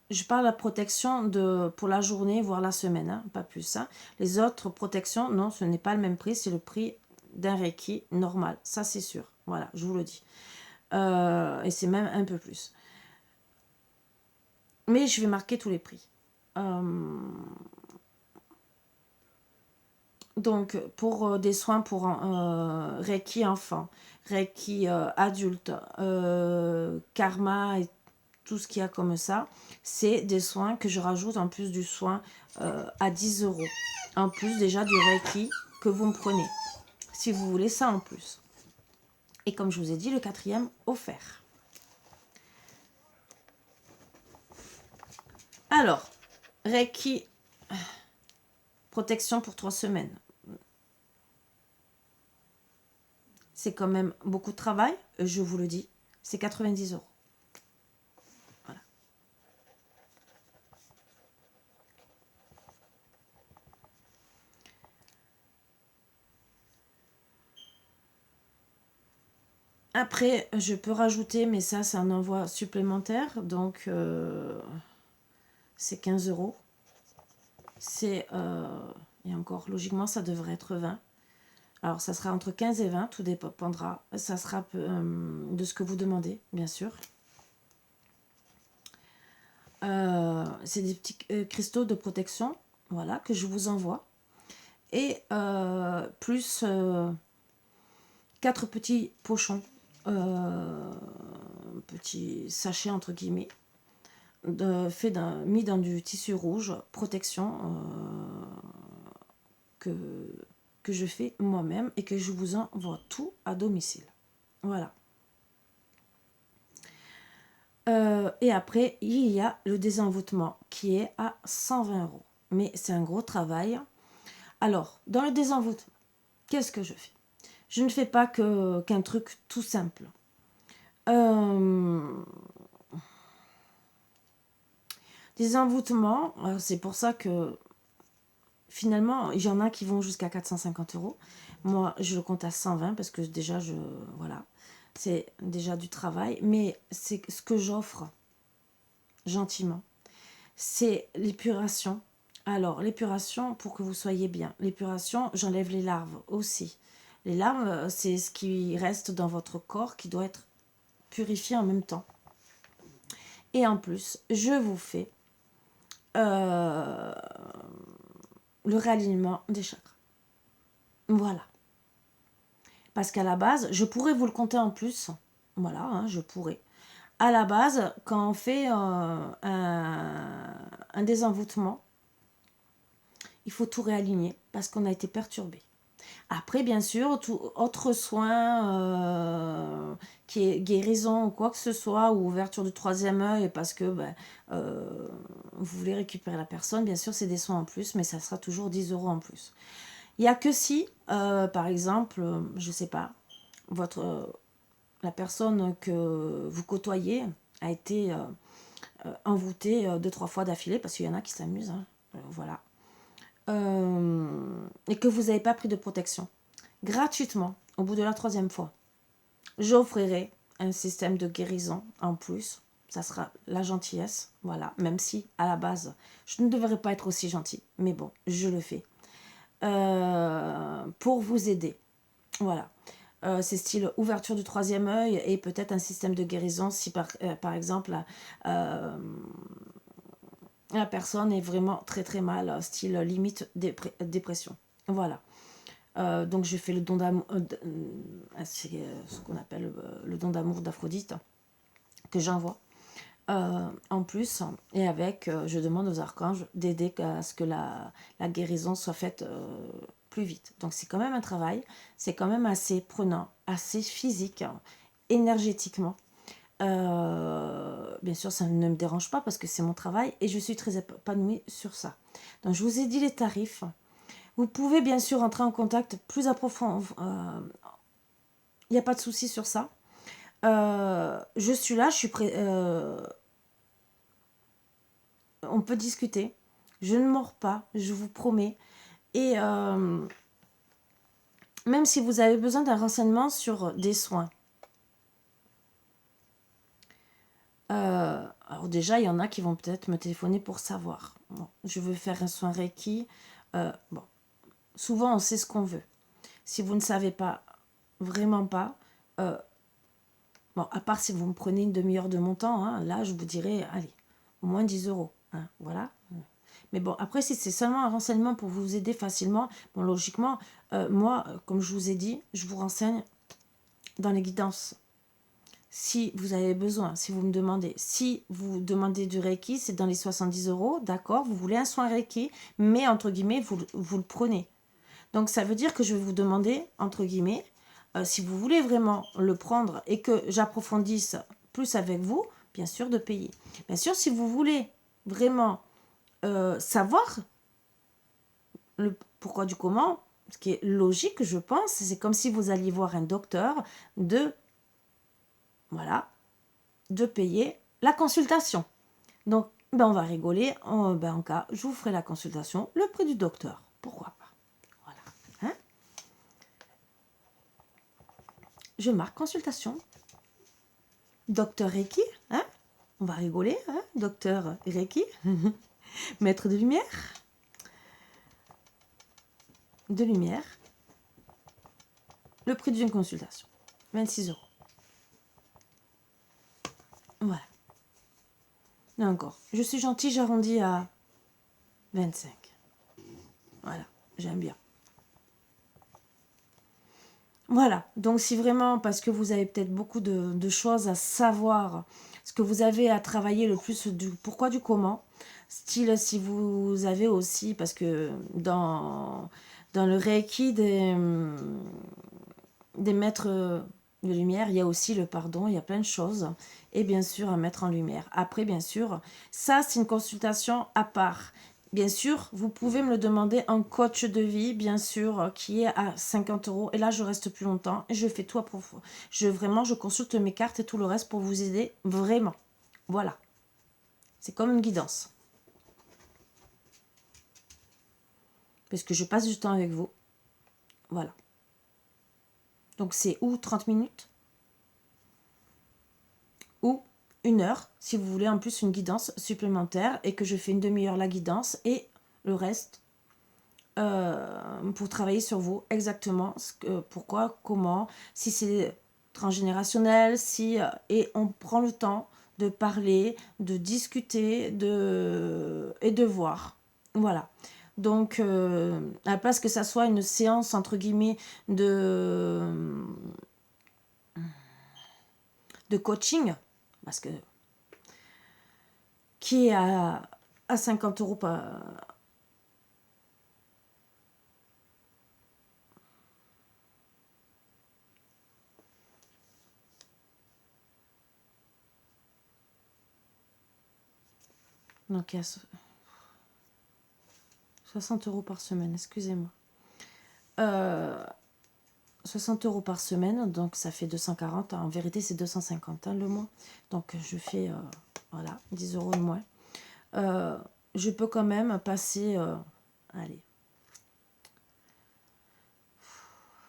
Je parle de la protection pour la journée, voire la semaine, hein, pas plus. Hein. Les autres protections, non, ce n'est pas le même prix, c'est le prix d'un Reiki normal, ça c'est sûr. Voilà, je vous le dis. Et c'est même un peu plus. Mais je vais marquer tous les prix. Donc, pour des soins pour Reiki enfant, Reiki adulte, karma et tout ce qu'il y a comme ça, c'est des soins que je rajoute en plus du soin à 10 €. En plus déjà du Reiki que vous me prenez, si vous voulez ça en plus. Et comme je vous ai dit, le 4e offert. Alors, Reiki, protection pour 3 semaines. C'est quand même beaucoup de travail, je vous le dis. C'est 90 €. Voilà. Après, je peux rajouter, mais ça, c'est un envoi supplémentaire. Donc, c'est 15 €. C'est, et encore, logiquement, ça devrait être 20. Alors, ça sera entre 15 et 20, tout dépendra. Ça sera de ce que vous demandez, bien sûr. C'est des petits cristaux de protection, voilà, que je vous envoie. Et plus 4 petits pochons, petits sachets entre guillemets, mis dans du tissu rouge, protection que je fais moi-même et que je vous envoie tout à domicile. Voilà. Et après, il y a le désenvoûtement qui est à 120 euros. Mais c'est un gros travail. Alors, dans le désenvoûtement, qu'est-ce que je fais? Je ne fais pas qu'un truc tout simple. Désenvoûtement, c'est pour ça que finalement, il y en a qui vont jusqu'à 450 euros. Moi, je le compte à 120 parce que déjà, voilà, c'est déjà du travail. Mais c'est ce que j'offre gentiment. C'est l'épuration. Alors, l'épuration, pour que vous soyez bien. L'épuration, j'enlève les larves aussi. Les larves, c'est ce qui reste dans votre corps qui doit être purifié en même temps. Et en plus, je vous fais le réalignement des chakras. Voilà. Parce qu'à la base, je pourrais vous le compter en plus. Voilà, hein, je pourrais. À la base, quand on fait un désenvoûtement, il faut tout réaligner parce qu'on a été perturbé. Après, bien sûr, tout autre soin qui est guérison ou quoi que ce soit, ou ouverture du troisième œil parce que vous voulez récupérer la personne, bien sûr, c'est des soins en plus, mais ça sera toujours 10 euros en plus. Il n'y a que si, par exemple, je ne sais pas, la personne que vous côtoyez a été envoûtée 2-3 fois d'affilée, parce qu'il y en a qui s'amusent, hein, voilà. Et que vous n'avez pas pris de protection. Gratuitement, au bout de la 3e fois, j'offrirai un système de guérison en plus. Ça sera la gentillesse, voilà. Même si, à la base, je ne devrais pas être aussi gentil. Mais bon, je le fais. Pour vous aider. Voilà. C'est style ouverture du troisième œil et peut-être un système de guérison si par exemple la personne est vraiment très très mal, style limite dépression. Voilà. Donc je fais le don d'amour, c'est ce qu'on appelle le don d'amour d'Aphrodite que j'envoie en plus, et avec je demande aux archanges d'aider à ce que la guérison soit faite plus vite. Donc c'est quand même un travail, c'est quand même assez prenant, assez physique, énergétiquement. Bien sûr, ça ne me dérange pas parce que c'est mon travail et je suis très épanouie sur ça. Donc je vous ai dit les tarifs. Vous pouvez bien sûr entrer en contact plus approfondi. Il n'y a pas de souci sur ça. Je suis là, je suis prêt. On peut discuter. Je ne mords pas, je vous promets. Et même si vous avez besoin d'un renseignement sur des soins. Alors déjà, il y en a qui vont peut-être me téléphoner pour savoir. Bon, je veux faire un soin Reiki. Bon, souvent on sait ce qu'on veut. Si vous ne savez pas, vraiment pas, bon, à part si vous me prenez une demi-heure de mon temps, hein, là je vous dirais, allez, au moins 10 euros. Hein, voilà. Mais bon, après, si c'est seulement un renseignement pour vous aider facilement, bon, logiquement, moi, comme je vous ai dit, je vous renseigne dans les guidances. Si vous avez besoin, si vous me demandez, si vous demandez du Reiki, c'est dans les 70 euros, d'accord, vous voulez un soin Reiki, mais entre guillemets, vous le prenez. Donc ça veut dire que je vais vous demander, entre guillemets, si vous voulez vraiment le prendre et que j'approfondisse plus avec vous, bien sûr de payer. Bien sûr, si vous voulez vraiment savoir le pourquoi du comment, ce qui est logique, je pense, c'est comme si vous alliez voir un docteur de payer la consultation. Donc, on va rigoler. En cas, je vous ferai la consultation, le prix du docteur. Pourquoi pas? Voilà. Hein? Je marque consultation. Docteur Reiki, hein? On va rigoler, hein? Docteur Reiki, maître de lumière. Le prix d'une consultation, 26 euros. Voilà. Là encore, je suis gentille, j'arrondis à 25. Voilà, j'aime bien. Voilà, donc si vraiment, parce que vous avez peut-être beaucoup de choses à savoir, ce que vous avez à travailler le plus du pourquoi, du comment, style si vous avez aussi, parce que dans le Reiki, des maîtres de lumière, il y a aussi le pardon, il y a plein de choses. Et bien sûr, à mettre en lumière. Après, bien sûr, ça, c'est une consultation à part. Bien sûr, vous pouvez me le demander en coach de vie, bien sûr, qui est à 50 euros. Et là, je reste plus longtemps. Et je fais tout à profond. Je consulte mes cartes et tout le reste pour vous aider vraiment. Voilà. C'est comme une guidance. Parce que je passe du temps avec vous. Voilà. Donc, c'est ou 30 minutes ou 1 heure, si vous voulez en plus une guidance supplémentaire et que je fais une demi-heure la guidance et le reste pour travailler sur vous exactement pourquoi, comment, si c'est transgénérationnel, si et on prend le temps de parler, de discuter, et de voir. Voilà. Donc, à la place que ça soit une séance entre guillemets de coaching, parce que qui est à 50 euros par. Donc, il y a 60 euros par semaine, excusez-moi. 60 euros par semaine, donc ça fait 240. En vérité, c'est 250 le mois. Donc, je fais voilà, 10 euros de moins. Je peux quand même passer, allez,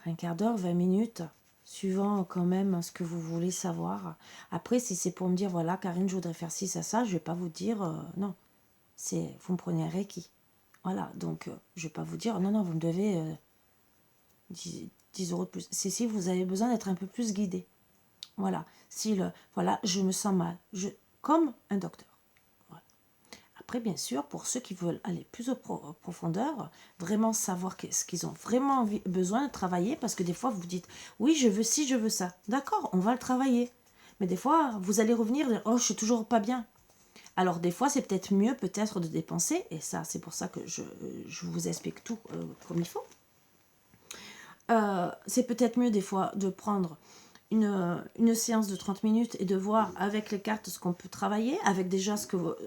un quart d'heure, 20 minutes, suivant quand même ce que vous voulez savoir. Après, si c'est pour me dire, voilà, Karine, je voudrais faire ci, ça, je vais pas vous dire, non, vous me prenez un Reiki. Voilà, donc je vais pas vous dire, non, non, vous me devez 10 euros de plus. C'est si vous avez besoin d'être un peu plus guidé. Voilà, voilà, je me sens mal, comme un docteur. Voilà. Après, bien sûr, pour ceux qui veulent aller plus en profondeur, vraiment savoir ce qu'ils ont vraiment besoin de travailler, parce que des fois, vous vous dites, oui, je veux ci, je veux ça. D'accord, on va le travailler. Mais des fois, vous allez revenir, dire, oh, je suis toujours pas bien. Alors, des fois, c'est peut-être mieux de dépenser, et ça, c'est pour ça que je vous explique tout comme il faut. C'est peut-être mieux des fois de prendre une séance de 30 minutes et de voir avec les cartes ce qu'on peut travailler, avec déjà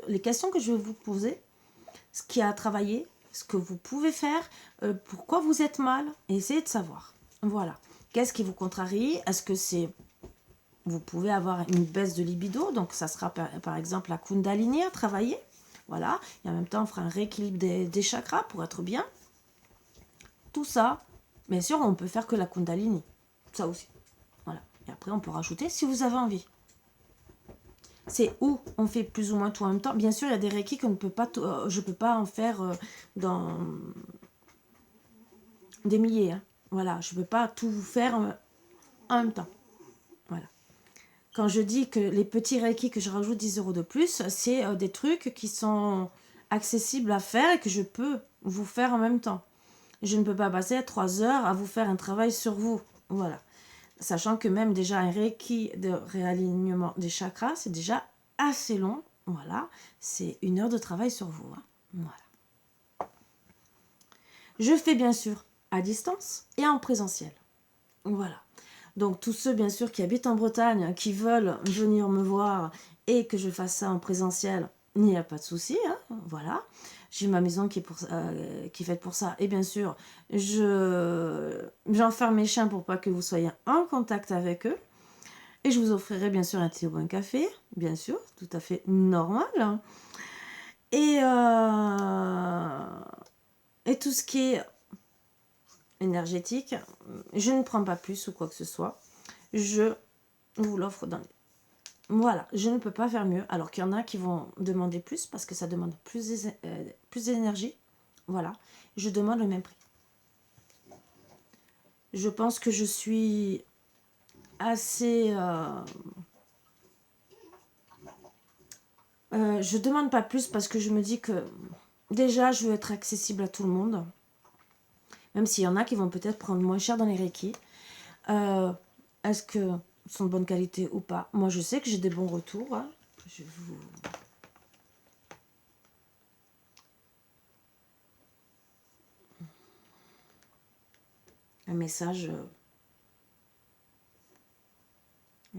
les questions que je vais vous poser, ce qu'il y a à travailler, ce que vous pouvez faire, pourquoi vous êtes mal, et essayer de savoir. Voilà. Qu'est-ce qui vous contrarie? Est-ce que vous pouvez avoir une baisse de libido, donc ça sera par exemple la Kundalini à travailler. Voilà. Et en même temps, on fera un rééquilibre des chakras pour être bien. Tout ça, bien sûr, on peut faire que la Kundalini. Ça aussi. Voilà. Et après, on peut rajouter si vous avez envie. C'est où on fait plus ou moins tout en même temps. Bien sûr, il y a des reiki que je ne peux pas en faire dans des milliers. Hein. Voilà, je ne peux pas tout faire en même temps. Voilà. Quand je dis que les petits reiki que je rajoute 10 euros de plus, c'est des trucs qui sont accessibles à faire et que je peux vous faire en même temps. Je ne peux pas passer 3 heures à vous faire un travail sur vous. Voilà. Sachant que même déjà un reiki de réalignement des chakras, c'est déjà assez long. Voilà. C'est 1 heure de travail sur vous. Hein. Voilà. Je fais bien sûr à distance et en présentiel. Voilà. Donc tous ceux bien sûr qui habitent en Bretagne, qui veulent venir me voir et que je fasse ça en présentiel, il n'y a pas de souci. Hein. Voilà. J'ai ma maison qui est faite pour ça. Et bien sûr, j'enferme mes chiens pour pas que vous soyez en contact avec eux. Et je vous offrirai bien sûr un thé ou un café. Bien sûr, tout à fait normal. Et tout ce qui est énergétique, je ne prends pas plus ou quoi que ce soit. Je vous l'offre dans les... Voilà, je ne peux pas faire mieux. Alors qu'il y en a qui vont demander plus parce que ça demande plus d'énergie. Voilà, je demande le même prix. Je pense que je suis assez... je demande pas plus parce que je me dis que déjà je veux être accessible à tout le monde. Même s'il y en a qui vont peut-être prendre moins cher dans les Reiki. Est-ce que sont de bonne qualité ou pas? Moi je sais que j'ai des bons retours. Hein. Je vous... Un message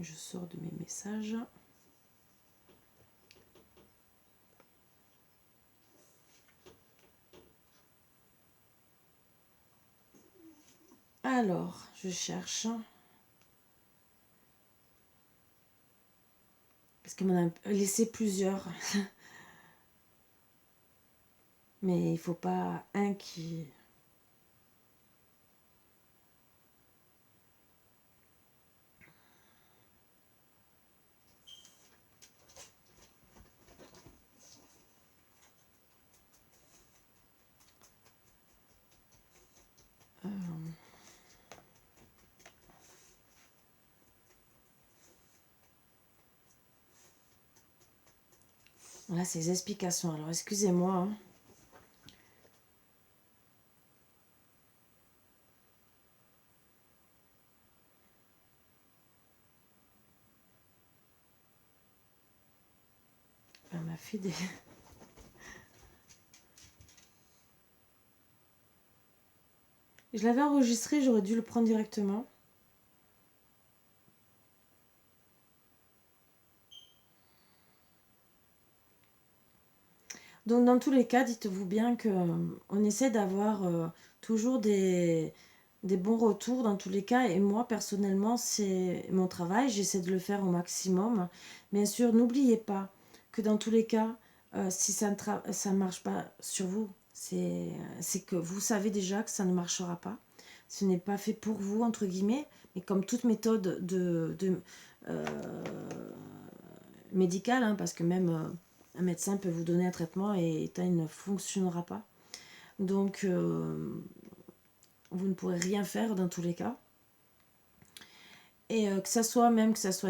Je sors de mes messages. Alors, je cherche. Parce qu'elle m'en a laissé plusieurs. Mais il faut pas un qui... Voilà, c'est les explications. Alors, excusez-moi. Hein. Elle m'a fait des... Je l'avais enregistré, j'aurais dû le prendre directement. Donc, dans tous les cas, dites-vous bien qu'on essaie d'avoir toujours des bons retours dans tous les cas. Et moi, personnellement, c'est mon travail. J'essaie de le faire au maximum. Bien sûr, n'oubliez pas que dans tous les cas, si ça ne marche pas sur vous, c'est que vous savez déjà que ça ne marchera pas. Ce n'est pas fait pour vous, entre guillemets. Mais comme toute méthode euh, médicale, hein, parce que même... un médecin peut vous donner un traitement et il ne fonctionnera pas. Donc, vous ne pourrez rien faire dans tous les cas. Et que ça soit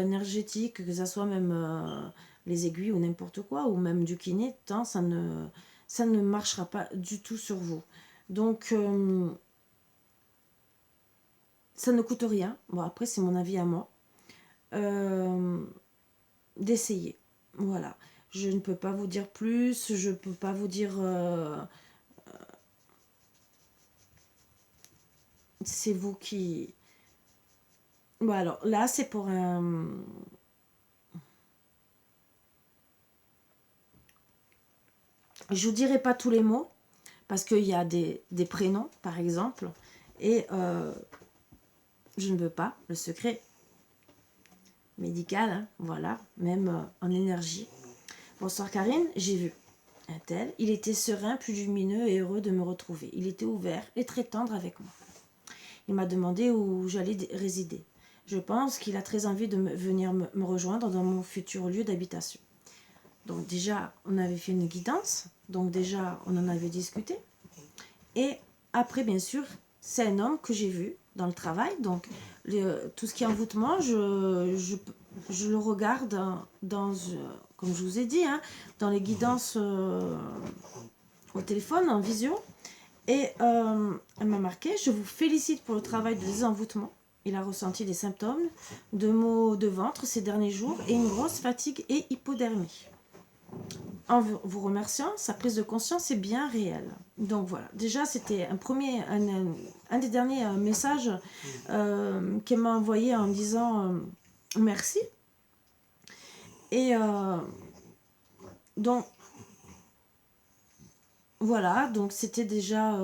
énergétique, que ça soit même les aiguilles ou n'importe quoi, ou même du kiné, ça ne marchera pas du tout sur vous. Donc, ça ne coûte rien. Bon, après, c'est mon avis à moi. D'essayer. Voilà. Je ne peux pas vous dire plus, je ne peux pas vous dire... c'est vous qui... Bon, alors là, c'est pour un... Je vous dirai pas tous les mots, parce qu'il y a des prénoms, par exemple, et je ne veux pas le secret médical, hein, voilà, même en énergie. Bonsoir Karine, j'ai vu un tel. Il était serein, plus lumineux et heureux de me retrouver. Il était ouvert et très tendre avec moi. Il m'a demandé où j'allais résider. Je pense qu'il a très envie de venir me rejoindre dans mon futur lieu d'habitation. Donc déjà, on avait fait une guidance. Donc déjà, on en avait discuté. Et après, bien sûr, c'est un homme que j'ai vu dans le travail. Donc tout ce qui est envoûtement, je le regarde dans, comme je vous ai dit, hein, dans les guidances au téléphone, en visio. Et elle m'a marqué: je vous félicite pour le travail de désenvoûtement. Il a ressenti des symptômes de maux de ventre ces derniers jours et une grosse fatigue et hypodermie. En vous remerciant, sa prise de conscience est bien réelle. Donc voilà, déjà c'était un des derniers messages qu'elle m'a envoyé en me disant merci. Et donc voilà, donc c'était déjà...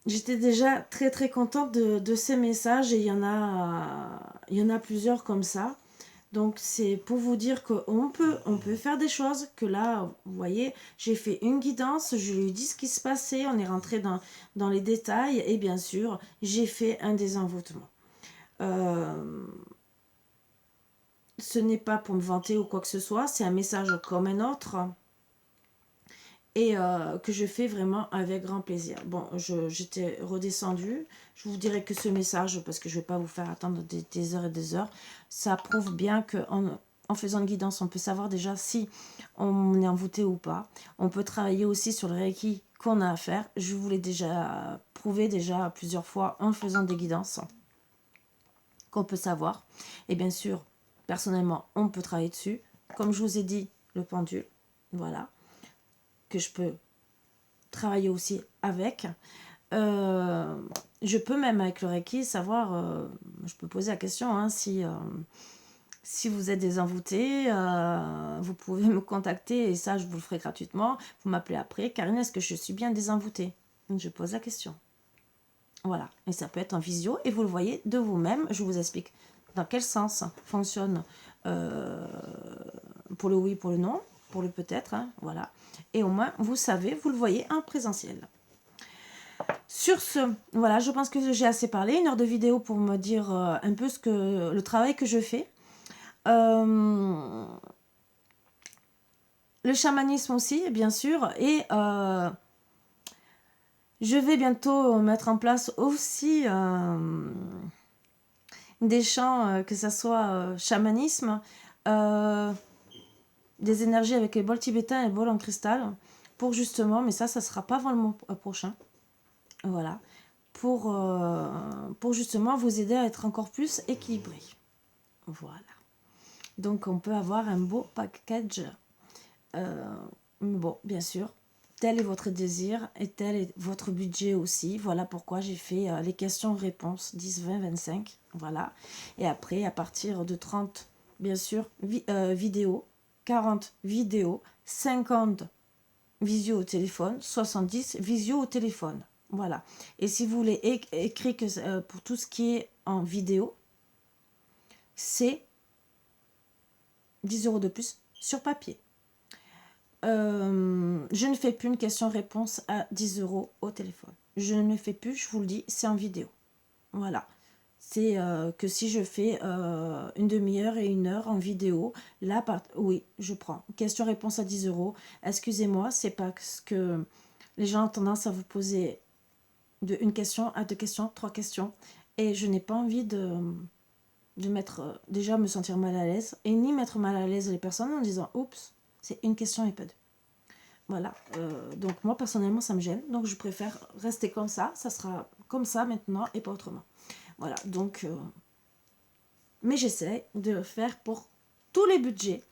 j'étais déjà très très contente de ces messages et il y en a plusieurs comme ça. Donc c'est pour vous dire qu'on peut faire des choses, que là, vous voyez, j'ai fait une guidance, je lui ai dit ce qui se passait, on est rentré dans les détails et bien sûr, j'ai fait un désenvoûtement. Ce n'est pas pour me vanter ou quoi que ce soit, c'est un message comme un autre et que je fais vraiment avec grand plaisir. Bon, j'étais redescendue. Je vous dirai que ce message, parce que je ne vais pas vous faire attendre des heures et des heures, ça prouve bien qu'en faisant une guidance, on peut savoir déjà si on est envoûté ou pas. On peut travailler aussi sur le Reiki qu'on a à faire. Je vous l'ai déjà prouvé déjà plusieurs fois en faisant des guidances qu'on peut savoir. Et bien sûr, personnellement, on peut travailler dessus. Comme je vous ai dit, le pendule, voilà, que je peux travailler aussi avec. Je peux même avec le Reiki savoir, je peux poser la question, hein, si vous êtes des envoûtés, vous pouvez me contacter et ça je vous le ferai gratuitement. Vous m'appelez après. Karine, est-ce que je suis bien des envoûtés? Je pose la question. Voilà, et ça peut être en visio et vous le voyez de vous-même. Je vous explique dans quel sens fonctionne pour le oui, pour le non, pour le peut-être, hein, voilà. Et au moins, vous savez, vous le voyez en présentiel. Sur ce, voilà, je pense que j'ai assez parlé. 1 heure de vidéo pour me dire un peu le travail que je fais. Le chamanisme aussi, bien sûr. Et je vais bientôt mettre en place aussi des chants, que ce soit chamanisme, des énergies avec les bols tibétains et les bols en cristal, pour justement, mais ça sera pas avant le mois prochain, voilà, pour justement vous aider à être encore plus équilibré. Voilà. Donc on peut avoir un beau package. Bon, bien sûr, tel est votre désir et tel est votre budget aussi. Voilà pourquoi j'ai fait les questions-réponses 10, 20, 25. Voilà. Et après, à partir de 30, bien sûr, vidéos, 40 vidéos, 50 visio au téléphone, 70 visio au téléphone. Voilà. Et si vous voulez écrire pour tout ce qui est en vidéo, c'est 10 € de plus sur papier. Je ne fais plus une question-réponse à 10 € au téléphone. Je ne fais plus, je vous le dis, c'est en vidéo. Voilà. C'est que si je fais une demi-heure et 1 heure en vidéo, là, oui, je prends. Question-réponse à 10 €. Excusez-moi, c'est parce que les gens ont tendance à vous poser de une question à 2 questions, 3 questions. Et je n'ai pas envie de mettre, déjà me sentir mal à l'aise, et ni mettre mal à l'aise les personnes en disant « Oups, c'est une question et pas 2 ». Voilà, donc moi personnellement ça me gêne, donc je préfère rester comme ça sera comme ça maintenant et pas autrement. Voilà, donc, mais j'essaie de le faire pour tous les budgets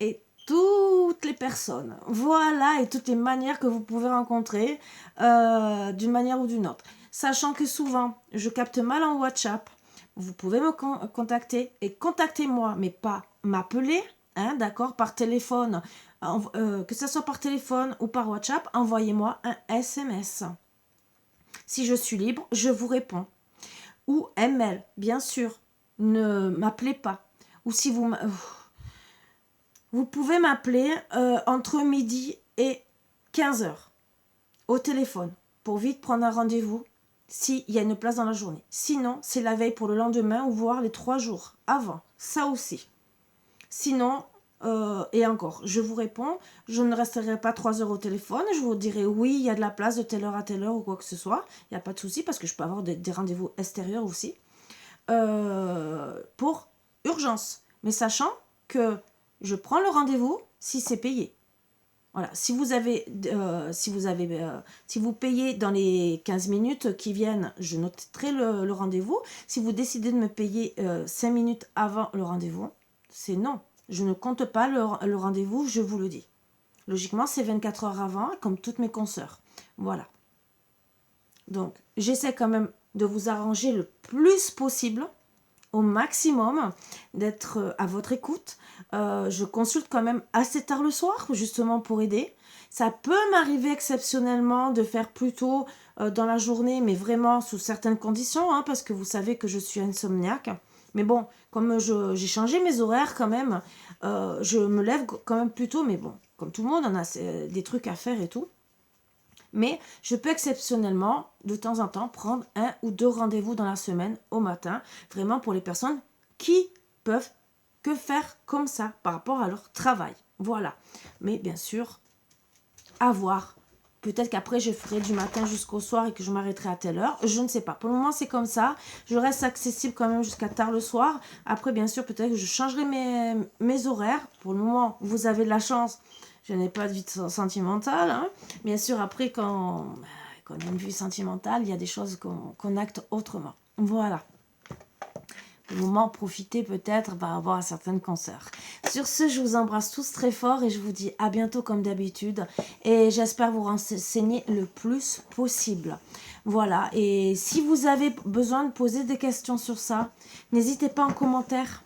et toutes les personnes, voilà, et toutes les manières que vous pouvez rencontrer d'une manière ou d'une autre. Sachant que souvent, je capte mal en WhatsApp, vous pouvez me contacter et contactez-moi, mais pas m'appeler, hein, d'accord, par téléphone, que ce soit par téléphone ou par WhatsApp, envoyez-moi un SMS. Si je suis libre, je vous réponds. Ou un mail, bien sûr, ne m'appelez pas. Ou si vous pouvez m'appeler entre midi et 15h au téléphone pour vite prendre un rendez-vous s'il y a une place dans la journée. Sinon, c'est la veille pour le lendemain ou voire les 3 jours avant. Ça aussi. Sinon, et encore, je vous réponds, je ne resterai pas 3 heures au téléphone, je vous dirai oui, il y a de la place de telle heure à telle heure ou quoi que ce soit. Il n'y a pas de souci parce que je peux avoir des rendez-vous extérieurs aussi. Pour urgence. Mais sachant que je prends le rendez-vous si c'est payé. Voilà, si vous payez dans les 15 minutes qui viennent, je noterai le rendez-vous. Si vous décidez de me payer 5 minutes avant le rendez-vous, c'est non. Je ne compte pas le rendez-vous, je vous le dis. Logiquement, c'est 24 heures avant, comme toutes mes consoeurs. Voilà. Donc, j'essaie quand même de vous arranger le plus possible, au maximum, d'être à votre écoute. Je consulte quand même assez tard le soir, justement pour aider. Ça peut m'arriver exceptionnellement de faire plus tôt dans la journée, mais vraiment sous certaines conditions, hein, parce que vous savez que je suis insomniaque. Mais bon, comme j'ai changé mes horaires quand même, je me lève quand même plus tôt, mais bon, comme tout le monde, on a des trucs à faire et tout. Mais je peux exceptionnellement, de temps en temps, prendre 1 ou 2 rendez-vous dans la semaine, au matin, vraiment pour les personnes qui peuvent que faire comme ça, par rapport à leur travail. Voilà. Mais bien sûr, à voir. Peut-être qu'après, je ferai du matin jusqu'au soir et que je m'arrêterai à telle heure. Je ne sais pas. Pour le moment, c'est comme ça. Je reste accessible quand même jusqu'à tard le soir. Après, bien sûr, peut-être que je changerai mes horaires. Pour le moment, vous avez de la chance. Je n'ai pas de vie sentimentale. Hein. Bien sûr, après, quand on a une vie sentimentale, il y a des choses qu'on acte autrement. Voilà. Pour le moment, profitez peut-être par rapport à certaines consoeurs. Sur ce, je vous embrasse tous très fort et je vous dis à bientôt comme d'habitude. Et j'espère vous renseigner le plus possible. Voilà, et si vous avez besoin de poser des questions sur ça, n'hésitez pas en commentaire.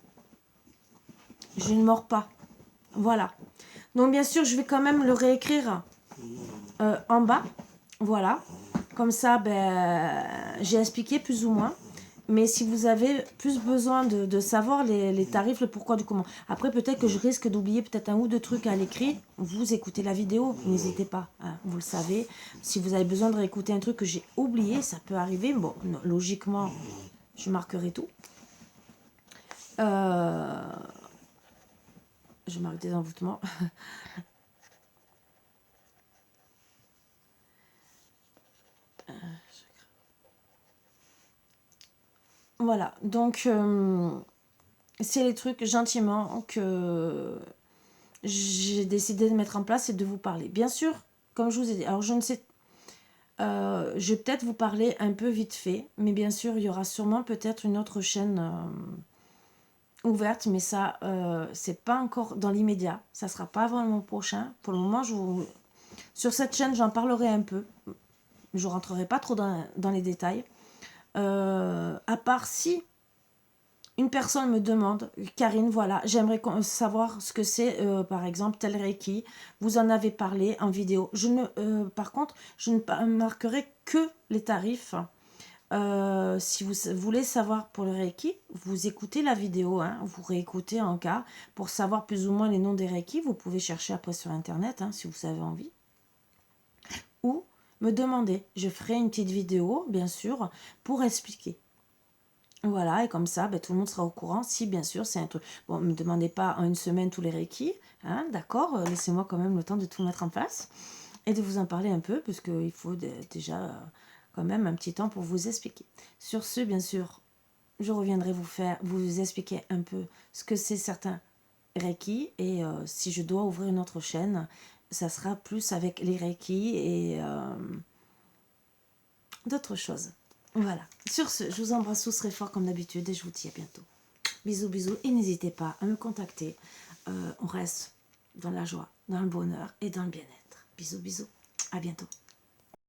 Je ne mords pas. Voilà. Donc bien sûr, je vais quand même le réécrire en bas. Voilà. Comme ça, ben, j'ai expliqué plus ou moins. Mais si vous avez plus besoin de savoir les tarifs, le pourquoi du comment. Après, peut-être que je risque d'oublier peut-être un ou deux trucs à l'écrit. Vous écoutez la vidéo, n'hésitez pas. Hein, vous le savez. Si vous avez besoin de réécouter un truc que j'ai oublié, ça peut arriver. Bon, non, logiquement, je marquerai tout. Je marque des envoûtements. Voilà, donc c'est les trucs gentiment que j'ai décidé de mettre en place et de vous parler. Bien sûr, comme je vous ai dit, alors je ne sais, je vais peut-être vous parler un peu vite fait, mais bien sûr, il y aura sûrement peut-être une autre chaîne ouverte, mais ça, c'est pas encore dans l'immédiat. Ça sera pas avant le mois prochain. Pour le moment, sur cette chaîne, j'en parlerai un peu. Je rentrerai pas trop dans les détails. À part si une personne me demande, Karine, voilà, j'aimerais savoir ce que c'est, par exemple, tel Reiki. Vous en avez parlé en vidéo. Par contre, je ne marquerai que les tarifs. Si vous voulez savoir pour le Reiki, vous écoutez la vidéo, hein, vous réécoutez en cas pour savoir plus ou moins les noms des Reiki. Vous pouvez chercher après sur Internet hein, si vous avez envie. Ou me demander. Je ferai une petite vidéo, bien sûr, pour expliquer. Voilà, et comme ça, ben, tout le monde sera au courant si, bien sûr, c'est un truc... Bon, ne me demandez pas en une semaine tous les Reiki, hein, d'accord. Laissez-moi quand même le temps de tout mettre en place et de vous en parler un peu, parce qu'il faut déjà quand même un petit temps pour vous expliquer. Sur ce, bien sûr, je reviendrai vous expliquer un peu ce que c'est certains Reiki, et si je dois ouvrir une autre chaîne, ça sera plus avec les Reiki et d'autres choses. Voilà. Sur ce, je vous embrasse tous très fort comme d'habitude et je vous dis à bientôt. Bisous, bisous. Et n'hésitez pas à me contacter. On reste dans la joie, dans le bonheur et dans le bien-être. Bisous, bisous. À bientôt.